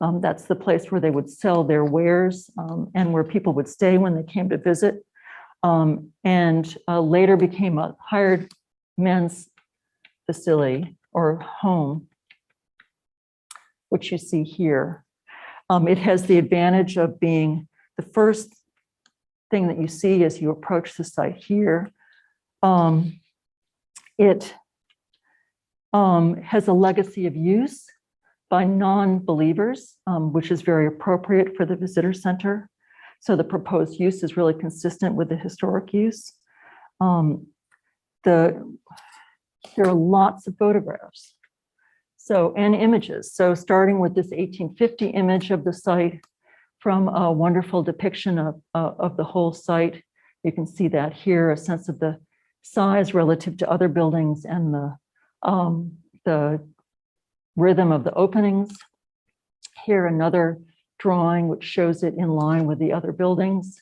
That's the place where they would sell their wares and where people would stay when they came to visit, and later became a hired men's facility or home, which you see here. It has the advantage of being the first thing that you see as you approach the site here. It has a legacy of use by non-believers, which is very appropriate for the visitor center. So the proposed use is really consistent with the historic use. There are lots of photographs and images. So starting with this 1850 image of the site, from a wonderful depiction of the whole site. You can see that here, a sense of the size relative to other buildings and the rhythm of the openings. Here, another drawing which shows it in line with the other buildings.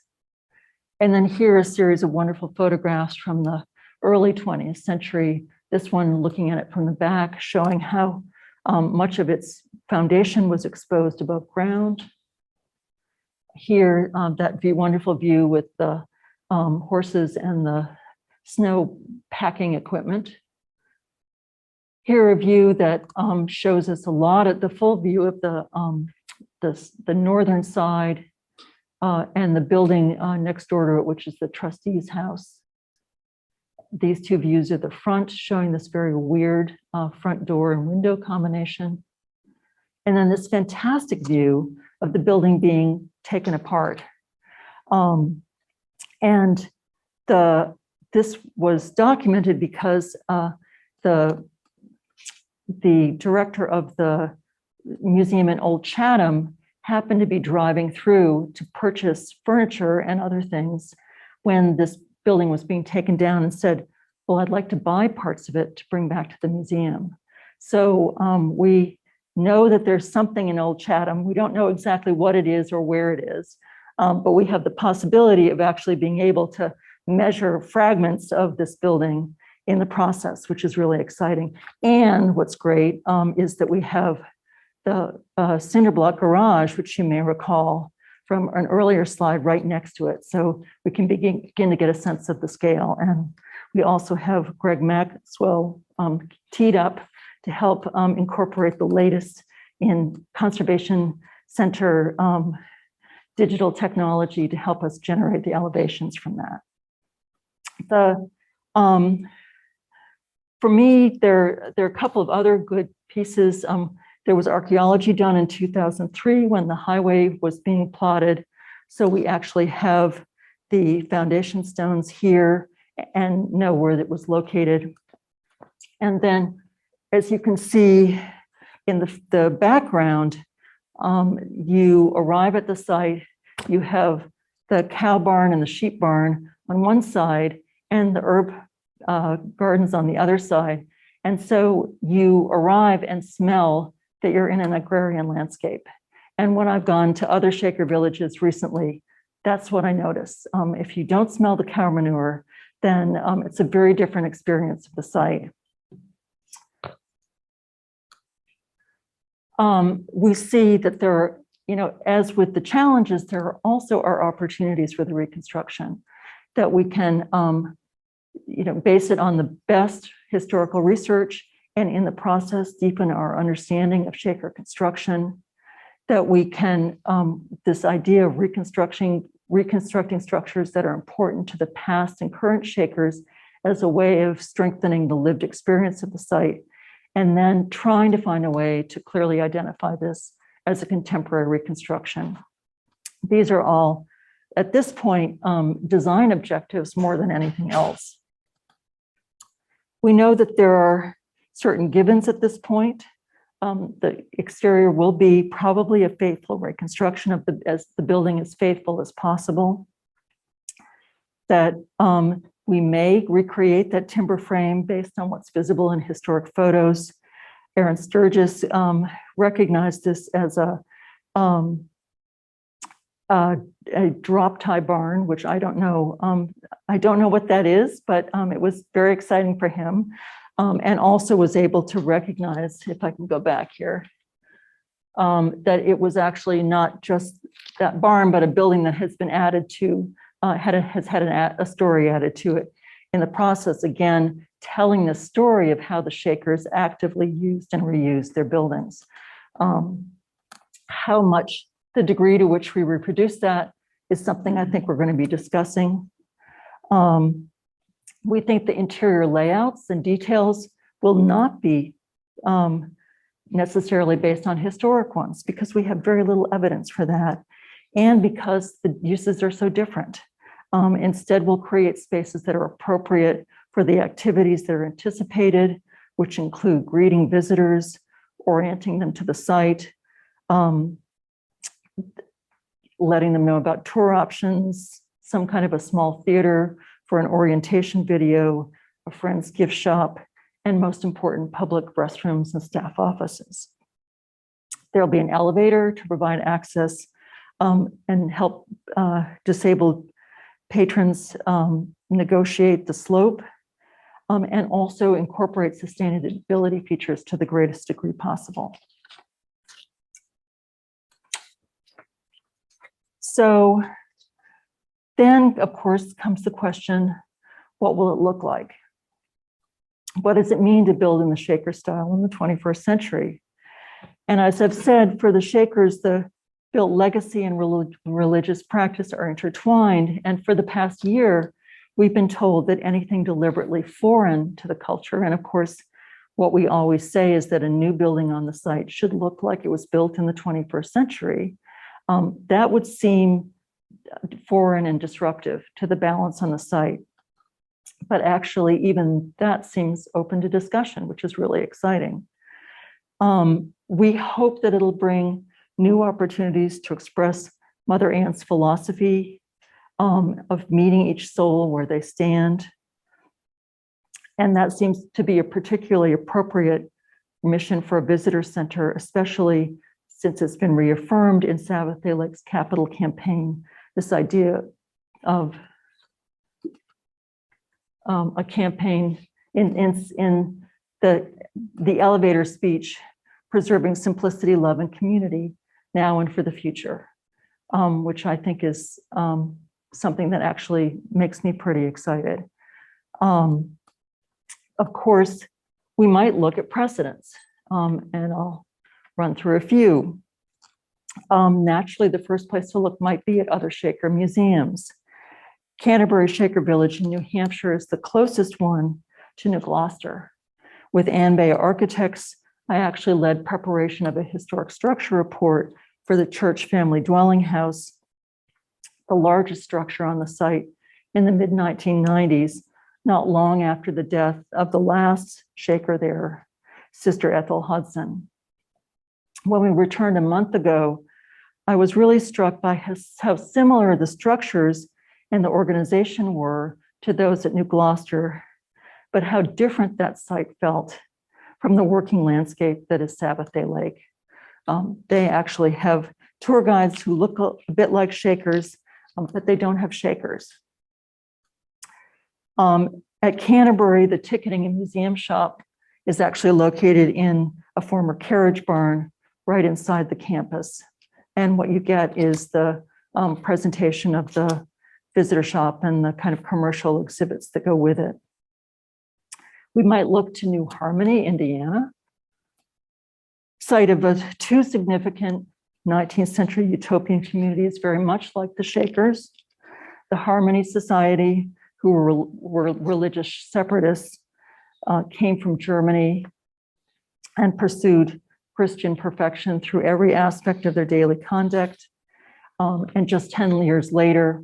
And then here, a series of wonderful photographs from the early 20th century. This one looking at it from the back, showing how much of its foundation was exposed above ground. Here, that wonderful view with the horses and the snow packing equipment. Here, a view that shows us a lot of the full view of the northern side and the building next door to it, which is the Trustees House. These two views are the front, showing this very weird front door and window combination. And then this fantastic view of the building being taken apart. And this was documented because the director of the museum in Old Chatham happened to be driving through to purchase furniture and other things when this building was being taken down, and said, well, I'd like to buy parts of it to bring back to the museum. So we know that there's something in Old Chatham. We don't know exactly what it is or where it is, but we have the possibility of actually being able to measure fragments of this building in the process, which is really exciting. And what's great is that we have the cinder block garage, which you may recall from an earlier slide, right next to it. So we can begin to get a sense of the scale. And we also have Greg Maxwell teed up to help incorporate the latest in Conservation Center digital technology to help us generate the elevations from that. For me, there are a couple of other good pieces. There was archaeology done in 2003 when the highway was being plotted. So we actually have the foundation stones here and know where it was located. And then, as you can see in the background, you arrive at the site, you have the cow barn and the sheep barn on one side and the herb gardens on the other side. And so you arrive and smell that you're in an agrarian landscape. And when I've gone to other Shaker villages recently, that's what I notice. If you don't smell the cow manure, then it's a very different experience of the site. We see that there are, as with the challenges, there also are opportunities for the reconstruction, that we can, base it on the best historical research, and in the process, deepen our understanding of Shaker construction, that we can, this idea of reconstructing structures that are important to the past and current Shakers as a way of strengthening the lived experience of the site, and then trying to find a way to clearly identify this as a contemporary reconstruction. These are all, at this point, design objectives more than anything else. We know that there are certain givens at this point. The exterior will be probably a faithful reconstruction of as the building as faithful as possible. That we may recreate that timber frame based on what's visible in historic photos. Aaron Sturgis recognized this as a drop tie barn, which I don't know what that is, but it was very exciting for him. And also was able to recognize, if I can go back here, that it was actually not just that barn, but a building that has been added to, has had a story added to it in the process, again, telling the story of how the Shakers actively used and reused their buildings. How much, the degree to which we reproduce that is something I think we're going to be discussing. We think the interior layouts and details will not be necessarily based on historic ones, because we have very little evidence for that, and because the uses are so different. Instead, we'll create spaces that are appropriate for the activities that are anticipated, which include greeting visitors, orienting them to the site. letting them know about tour options, some kind of a small theater for an orientation video, a friend's gift shop, and most important, public restrooms and staff offices. There'll be an elevator to provide access and help disabled patrons negotiate the slope, and also incorporate sustainability features to the greatest degree possible. So then, of course, comes the question, what will it look like? What does it mean to build in the Shaker style in the 21st century? And as I've said, for the Shakers, the built legacy and religious practice are intertwined. And for the past year, we've been told that anything deliberately foreign to the culture, and of course, what we always say is that a new building on the site should look like it was built in the 21st century, that would seem foreign and disruptive to the balance on the site. But actually, even that seems open to discussion, which is really exciting. We hope that it'll bring new opportunities to express Mother Anne's philosophy of meeting each soul where they stand. And that seems to be a particularly appropriate mission for a visitor center, especially since it's been reaffirmed in Sabbathday Lake's capital campaign, this idea of a campaign in the elevator speech, preserving simplicity, love, and community now and for the future, which I think is something that actually makes me pretty excited. Of course, we might look at precedents, and I'll run through a few. Naturally, the first place to look might be at other Shaker museums. Canterbury Shaker Village in New Hampshire is the closest one to New Gloucester. With Ann Bay Architects, I actually led preparation of a historic structure report for the Church Family Dwelling House, the largest structure on the site in the mid-1990s, not long after the death of the last Shaker there, Sister Ethel Hudson. When we returned a month ago, I was really struck by how similar the structures and the organization were to those at New Gloucester, but how different that site felt from the working landscape that is Sabbathday Lake. They actually have tour guides who look a bit like Shakers, but they don't have Shakers. At Canterbury, the ticketing and museum shop is actually located in a former carriage barn right inside the campus. And what you get is the presentation of the visitor shop and the kind of commercial exhibits that go with it. We might look to New Harmony, Indiana, site of two significant 19th century utopian communities, very much like the Shakers. The Harmony Society, who were religious separatists, came from Germany and pursued Christian perfection through every aspect of their daily conduct. And just 10 years later,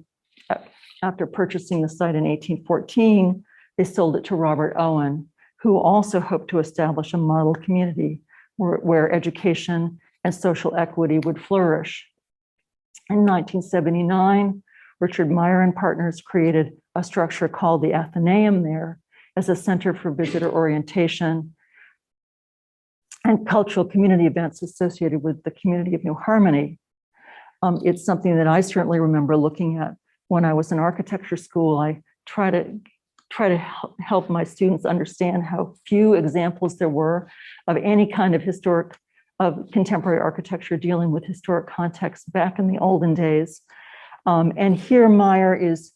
after purchasing the site in 1814, they sold it to Robert Owen, who also hoped to establish a model community where education and social equity would flourish. In 1979, Richard Meyer and partners created a structure called the Athenaeum there as a center for visitor orientation and cultural community events associated with the community of New Harmony. It's something that I certainly remember looking at when I was in architecture school. I try to help my students understand how few examples there were of any kind of contemporary architecture dealing with historic context back in the olden days. And here Meyer is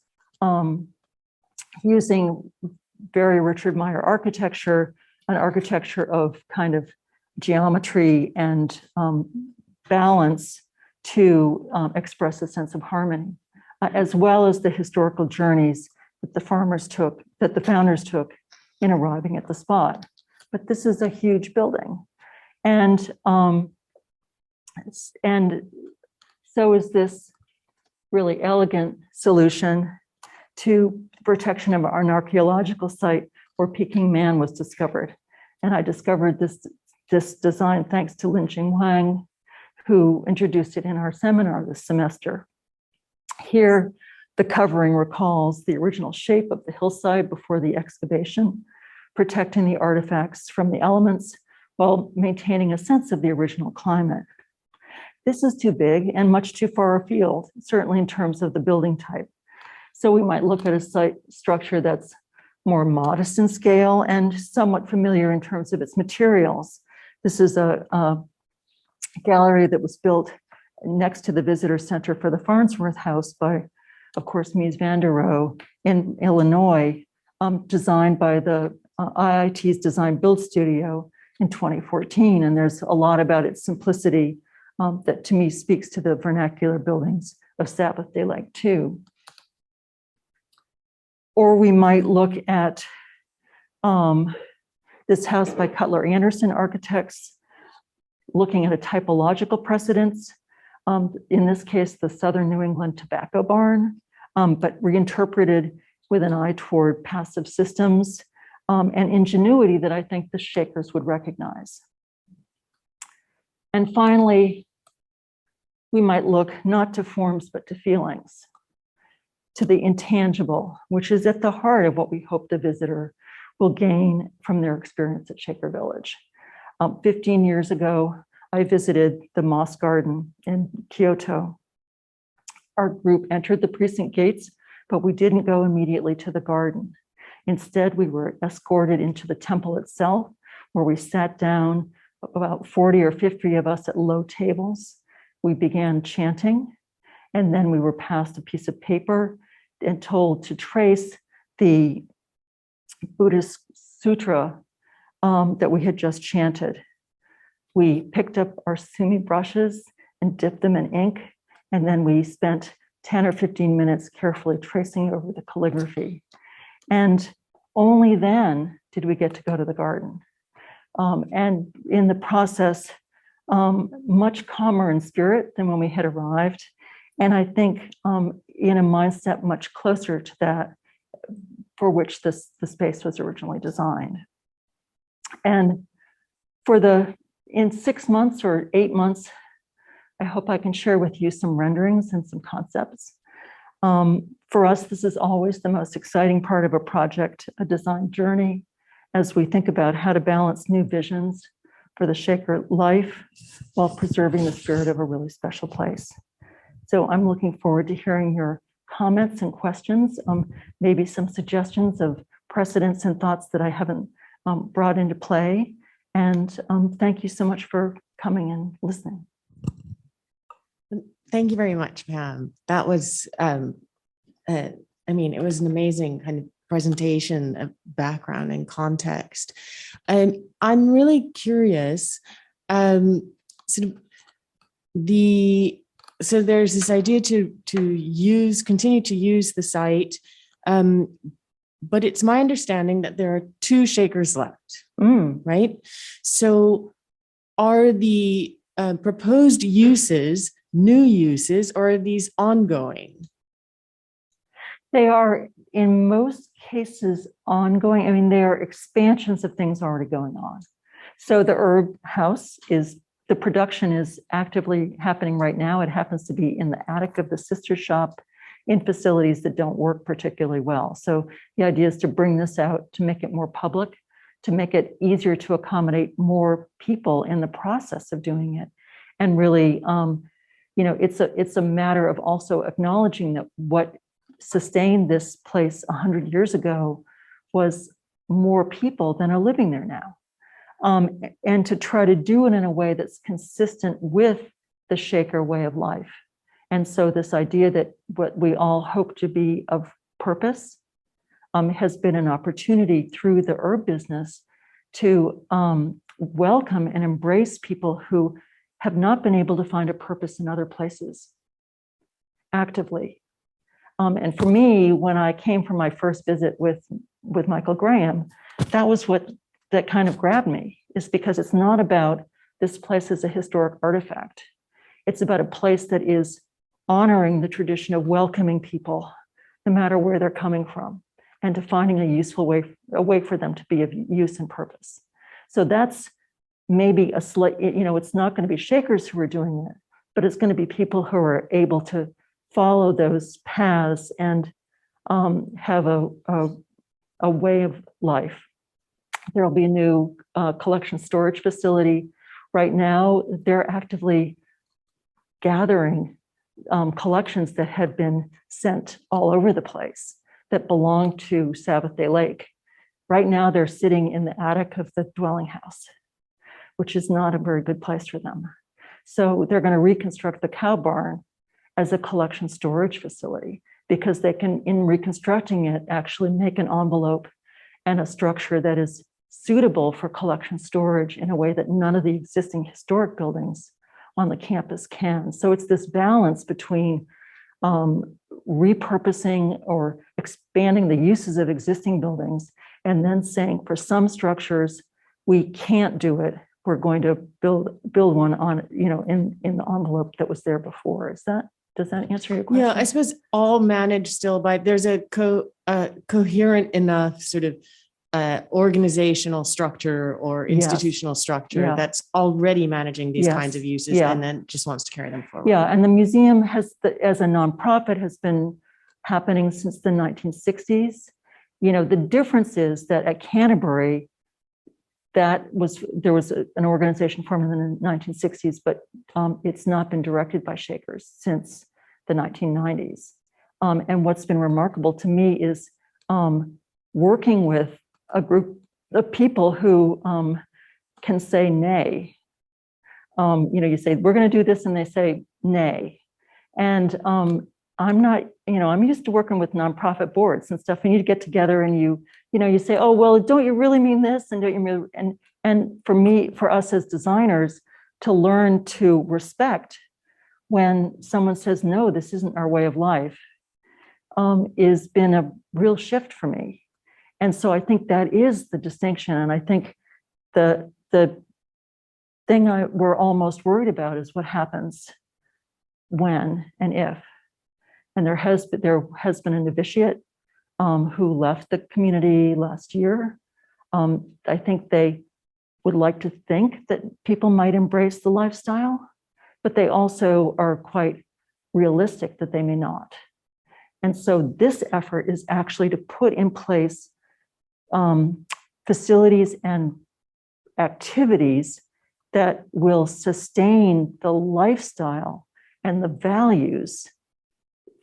using very Richard Meyer architecture, an architecture of kind of geometry and balance to express a sense of harmony, as well as the historical journeys that the founders took in arriving at the spot. But this is a huge building. And so is this really elegant solution to protection of an archaeological site where Peking Man was discovered. And I discovered this design thanks to Lin Jing Wang, who introduced it in our seminar this semester. Here, the covering recalls the original shape of the hillside before the excavation, protecting the artifacts from the elements while maintaining a sense of the original climate. This is too big and much too far afield, certainly in terms of the building type. So we might look at a site structure that's more modest in scale and somewhat familiar in terms of its materials. This is a gallery that was built next to the visitor center for the Farnsworth House by, of course, Mies van der Rohe in Illinois, designed by the IIT's Design Build Studio in 2014. And there's a lot about its simplicity that to me speaks to the vernacular buildings of Sabbathday Lake too. Or we might look at this house by Cutler Anderson Architects, looking at a typological precedence. In this case, the Southern New England Tobacco Barn, but reinterpreted with an eye toward passive systems and ingenuity that I think the Shakers would recognize. And finally, we might look not to forms, but to feelings, to the intangible, which is at the heart of what we hope the visitor will gain from their experience at Shaker Village. 15 years ago, I visited the Moss Garden in Kyoto. Our group entered the precinct gates, but we didn't go immediately to the garden. Instead, we were escorted into the temple itself, where we sat down, about 40 or 50 of us at low tables. We began chanting, and then we were passed a piece of paper and told to trace the Buddhist sutra that we had just chanted. We picked up our sumi brushes and dipped them in ink, and then we spent 10 or 15 minutes carefully tracing over the calligraphy. And only then did we get to go to the garden. And in the process, much calmer in spirit than when we had arrived. And I think in a mindset much closer to that for which the space was originally designed. And in 6 months or 8 months, I hope I can share with you some renderings and some concepts. For us, this is always the most exciting part of a project, a design journey, as we think about how to balance new visions for the Shaker life while preserving the spirit of a really special place. So I'm looking forward to hearing your comments and questions, maybe some suggestions of precedents and thoughts that I haven't brought into play. And thank you so much for coming and listening. Thank you very much, Pam. That was, it was an amazing kind of presentation of background and context. And I'm really curious, so there's this idea to continue to use the site, but it's my understanding that there are 2 Shakers left, right? So are the proposed uses new uses, or are these ongoing? They are in most cases ongoing. I mean, they are expansions of things already going on. So the herb house the production is actively happening right now. It happens to be in the attic of the sister shop in facilities that don't work particularly well. So the idea is to bring this out, to make it more public, to make it easier to accommodate more people in the process of doing it. And really, it's a matter of also acknowledging that what sustained this place 100 years ago was more people than are living there now. And to try to do it in a way that's consistent with the Shaker way of life. And so this idea that what we all hope to be of purpose has been an opportunity through the herb business to welcome and embrace people who have not been able to find a purpose in other places actively. And for me, when I came for my first visit with Michael Graham, that was that kind of grabbed me, is because it's not about this place as a historic artifact. It's about a place that is honoring the tradition of welcoming people, no matter where they're coming from, and to finding a useful way, a way for them to be of use and purpose. So that's maybe a slight, it's not going to be Shakers who are doing it, but it's going to be people who are able to follow those paths and have a way of life. There'll be a new collection storage facility. Right now, they're actively gathering collections that had been sent all over the place that belong to Sabbathday Lake. Right now, they're sitting in the attic of the dwelling house, which is not a very good place for them. So they're going to reconstruct the cow barn as a collection storage facility, because they can, in reconstructing it, actually make an envelope and a structure that is suitable for collection storage in a way that none of the existing historic buildings on the campus can. So it's this balance between repurposing or expanding the uses of existing buildings, and then saying for some structures, we can't do it. We're going to build one on, in the envelope that was there before. Does that answer your question? Yeah, I suppose all managed still by, there's a coherent enough sort of organizational structure or institutional structure that's already managing these kinds of uses and then just wants to carry them forward. Yeah, and the museum as a nonprofit has been happening since the 1960s. The difference is that at Canterbury, there was an organization formed in the 1960s, but it's not been directed by Shakers since the 1990s. And what's been remarkable to me is working with a group of people who can say nay. You say, we're going to do this, and they say nay. And I'm not, I'm used to working with nonprofit boards and stuff, and you get together and you say, oh, well, don't you really mean this? And don't you really, and for us as designers to learn to respect when someone says, no, this isn't our way of life, has been a real shift for me. And so I think that is the distinction. And I think the thing we're almost worried about is what happens when and if. And there has been a novitiate who left the community last year. I think they would like to think that people might embrace the lifestyle, but they also are quite realistic that they may not. And so this effort is actually to put in place facilities and activities that will sustain the lifestyle and the values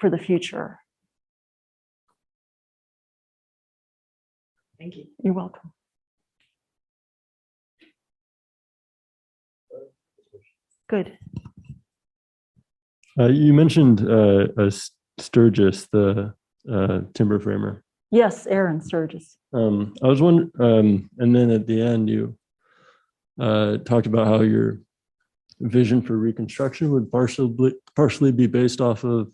for the future. Thank you. You're welcome. Good. You mentioned Sturgis, the timber framer. Yes, Aaron Sturgis. I was wondering, and then at the end, you talked about how your vision for Reconstruction would partially be based off of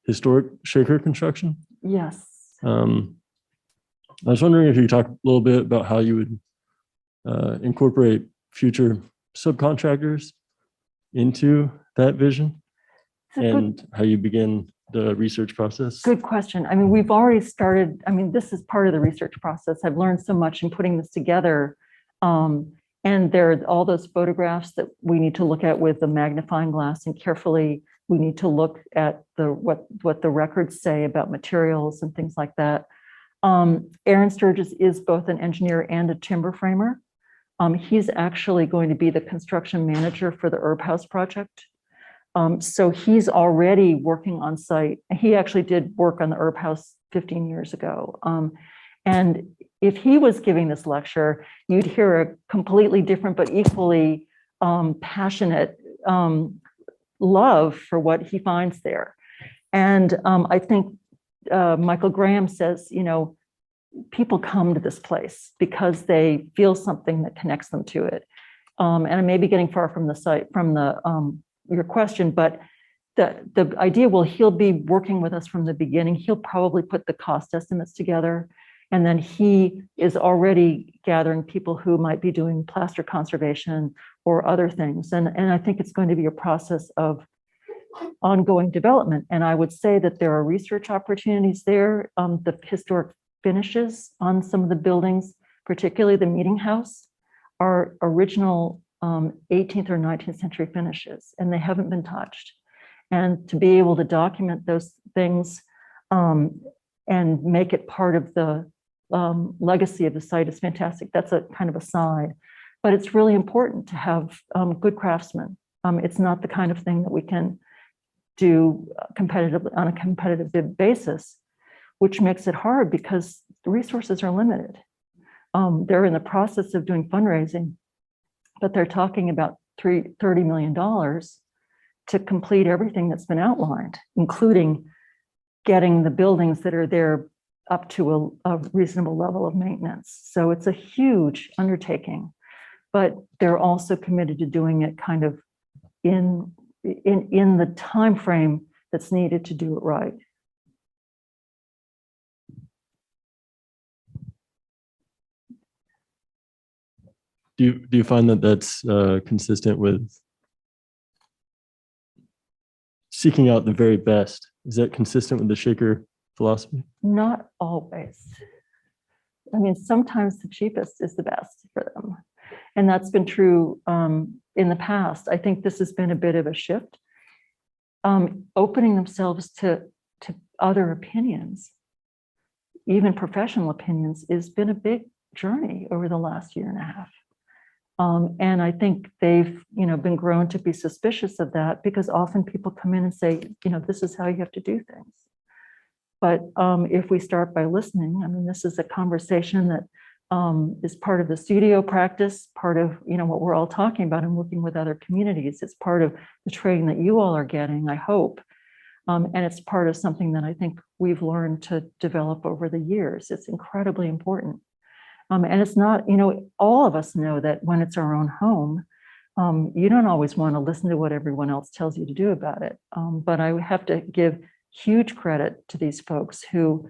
historic Shaker construction. Yes. I was wondering if you could talk a little bit about how you would incorporate future subcontractors into that vision and how you begin the research process. Good question. I mean, we've already started. I mean, this is part of the research process. I've learned so much in putting this together. And there are all those photographs that we need to look at with the magnifying glass, and carefully we need to look at what the records say about materials and things like that. Aaron Sturgis is both an engineer and a timber framer. He's actually going to be the construction manager for the Herb House project. So he's already working on site. He actually did work on the Herb House 15 years ago. And if he was giving this lecture, you'd hear a completely different but equally passionate love for what he finds there. And I think Michael Graham says, people come to this place because they feel something that connects them to it. And I may be getting far from the site, from your question, but the idea, well, he'll be working with us from the beginning. He'll probably put the cost estimates together. And then he is already gathering people who might be doing plaster conservation or other things. And I think it's going to be a process of ongoing development. And I would say that there are research opportunities there. The historic finishes on some of the buildings, particularly the meeting house, are original 18th or 19th century finishes, and they haven't been touched. And to be able to document those things and make it part of the legacy of the site is fantastic. That's a kind of aside, but it's really important to have good craftsmen. It's not the kind of thing that we can do competitively on a competitive basis, which makes it hard because the resources are limited. They're in the process of doing fundraising, but they're talking about $30 million to complete everything that's been outlined, including getting the buildings that are there up to a reasonable level of maintenance. So it's a huge undertaking, but they're also committed to doing it kind of in the time frame that's needed to do it right. Do you find that that's consistent with seeking out the very best? Is that consistent with the Shaker philosophy? Not always. I mean, sometimes the cheapest is the best for them. And that's been true in the past. I think this has been a bit of a shift. Opening themselves to other opinions, even professional opinions, has been a big journey over the last year and a half. And I think they've, been grown to be suspicious of that because often people come in and say, this is how you have to do things. But if we start by listening, I mean, this is a conversation that is part of the studio practice, part of, what we're all talking about and working with other communities. It's part of the training that you all are getting, I hope. And it's part of something that I think we've learned to develop over the years. It's incredibly important. And it's not, all of us know that when it's our own home, you don't always want to listen to what everyone else tells you to do about it. But I have to give huge credit to these folks who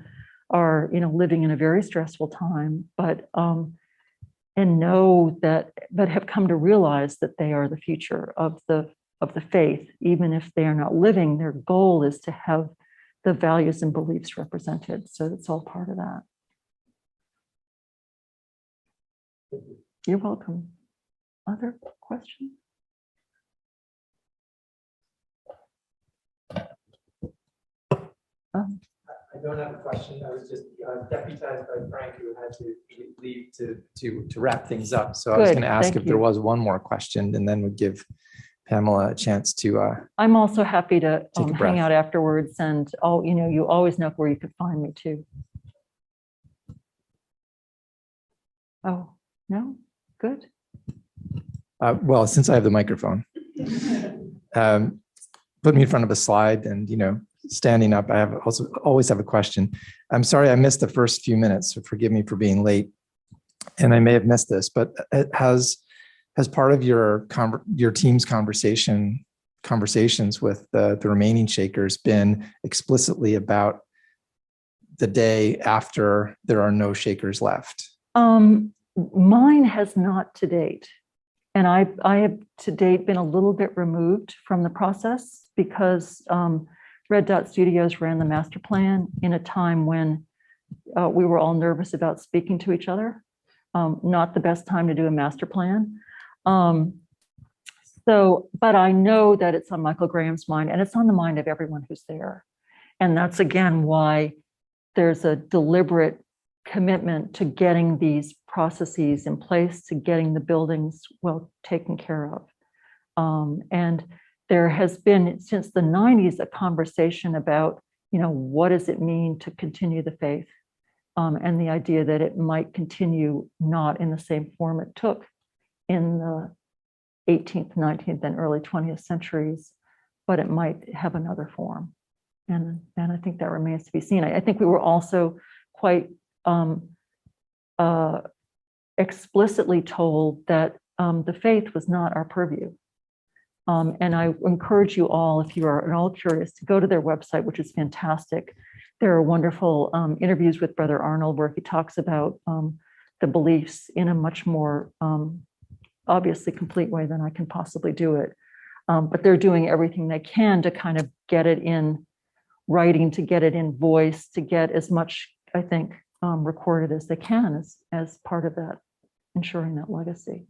are, living in a very stressful time, but and know that, but have come to realize that they are the future of the faith, even if they are not living. Their goal is to have the values and beliefs represented. So it's all part of that. You're welcome. Other questions? I don't have a question. I was just deputized by Frank, who had to leave to wrap things up. So I was going to ask if there was one more question, and then we'd give Pamela a chance to. I'm also happy to hang breath. out afterwards, and you always know where you could find me too. Oh, no, good. Well, since I have the microphone, put me in front of a slide, and standing up, I always have a question. I'm sorry I missed the first few minutes, so forgive me for being late, and I may have missed this, but has part of your team's conversations with the remaining Shakers been explicitly about the day after there are no Shakers left? Mine has not to date. And I have to date been a little bit removed from the process because Red Dot Studios ran the master plan in a time when we were all nervous about speaking to each other. Not the best time to do a master plan. But I know that it's on Michael Graham's mind, and it's on the mind of everyone who's there. And that's again why there's a deliberate commitment to getting these processes in place, to getting the buildings well taken care of. And there has been since the 90s a conversation about, what does it mean to continue the faith? And the idea that it might continue not in the same form it took in the 18th, 19th, and early 20th centuries, but it might have another form. And I think that remains to be seen. I think we were also quite explicitly told that the faith was not our purview. And I encourage you all, if you are at all curious, to go to their website, which is fantastic. There are wonderful interviews with Brother Arnold where he talks about the beliefs in a much more obviously complete way than I can possibly do it. But they're doing everything they can to kind of get it in writing, to get it in voice, to get as much, I think, recorded as they can as part of that, ensuring that legacy.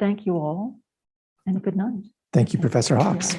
Thank you all, and good night. Thank you, Professor Hawks.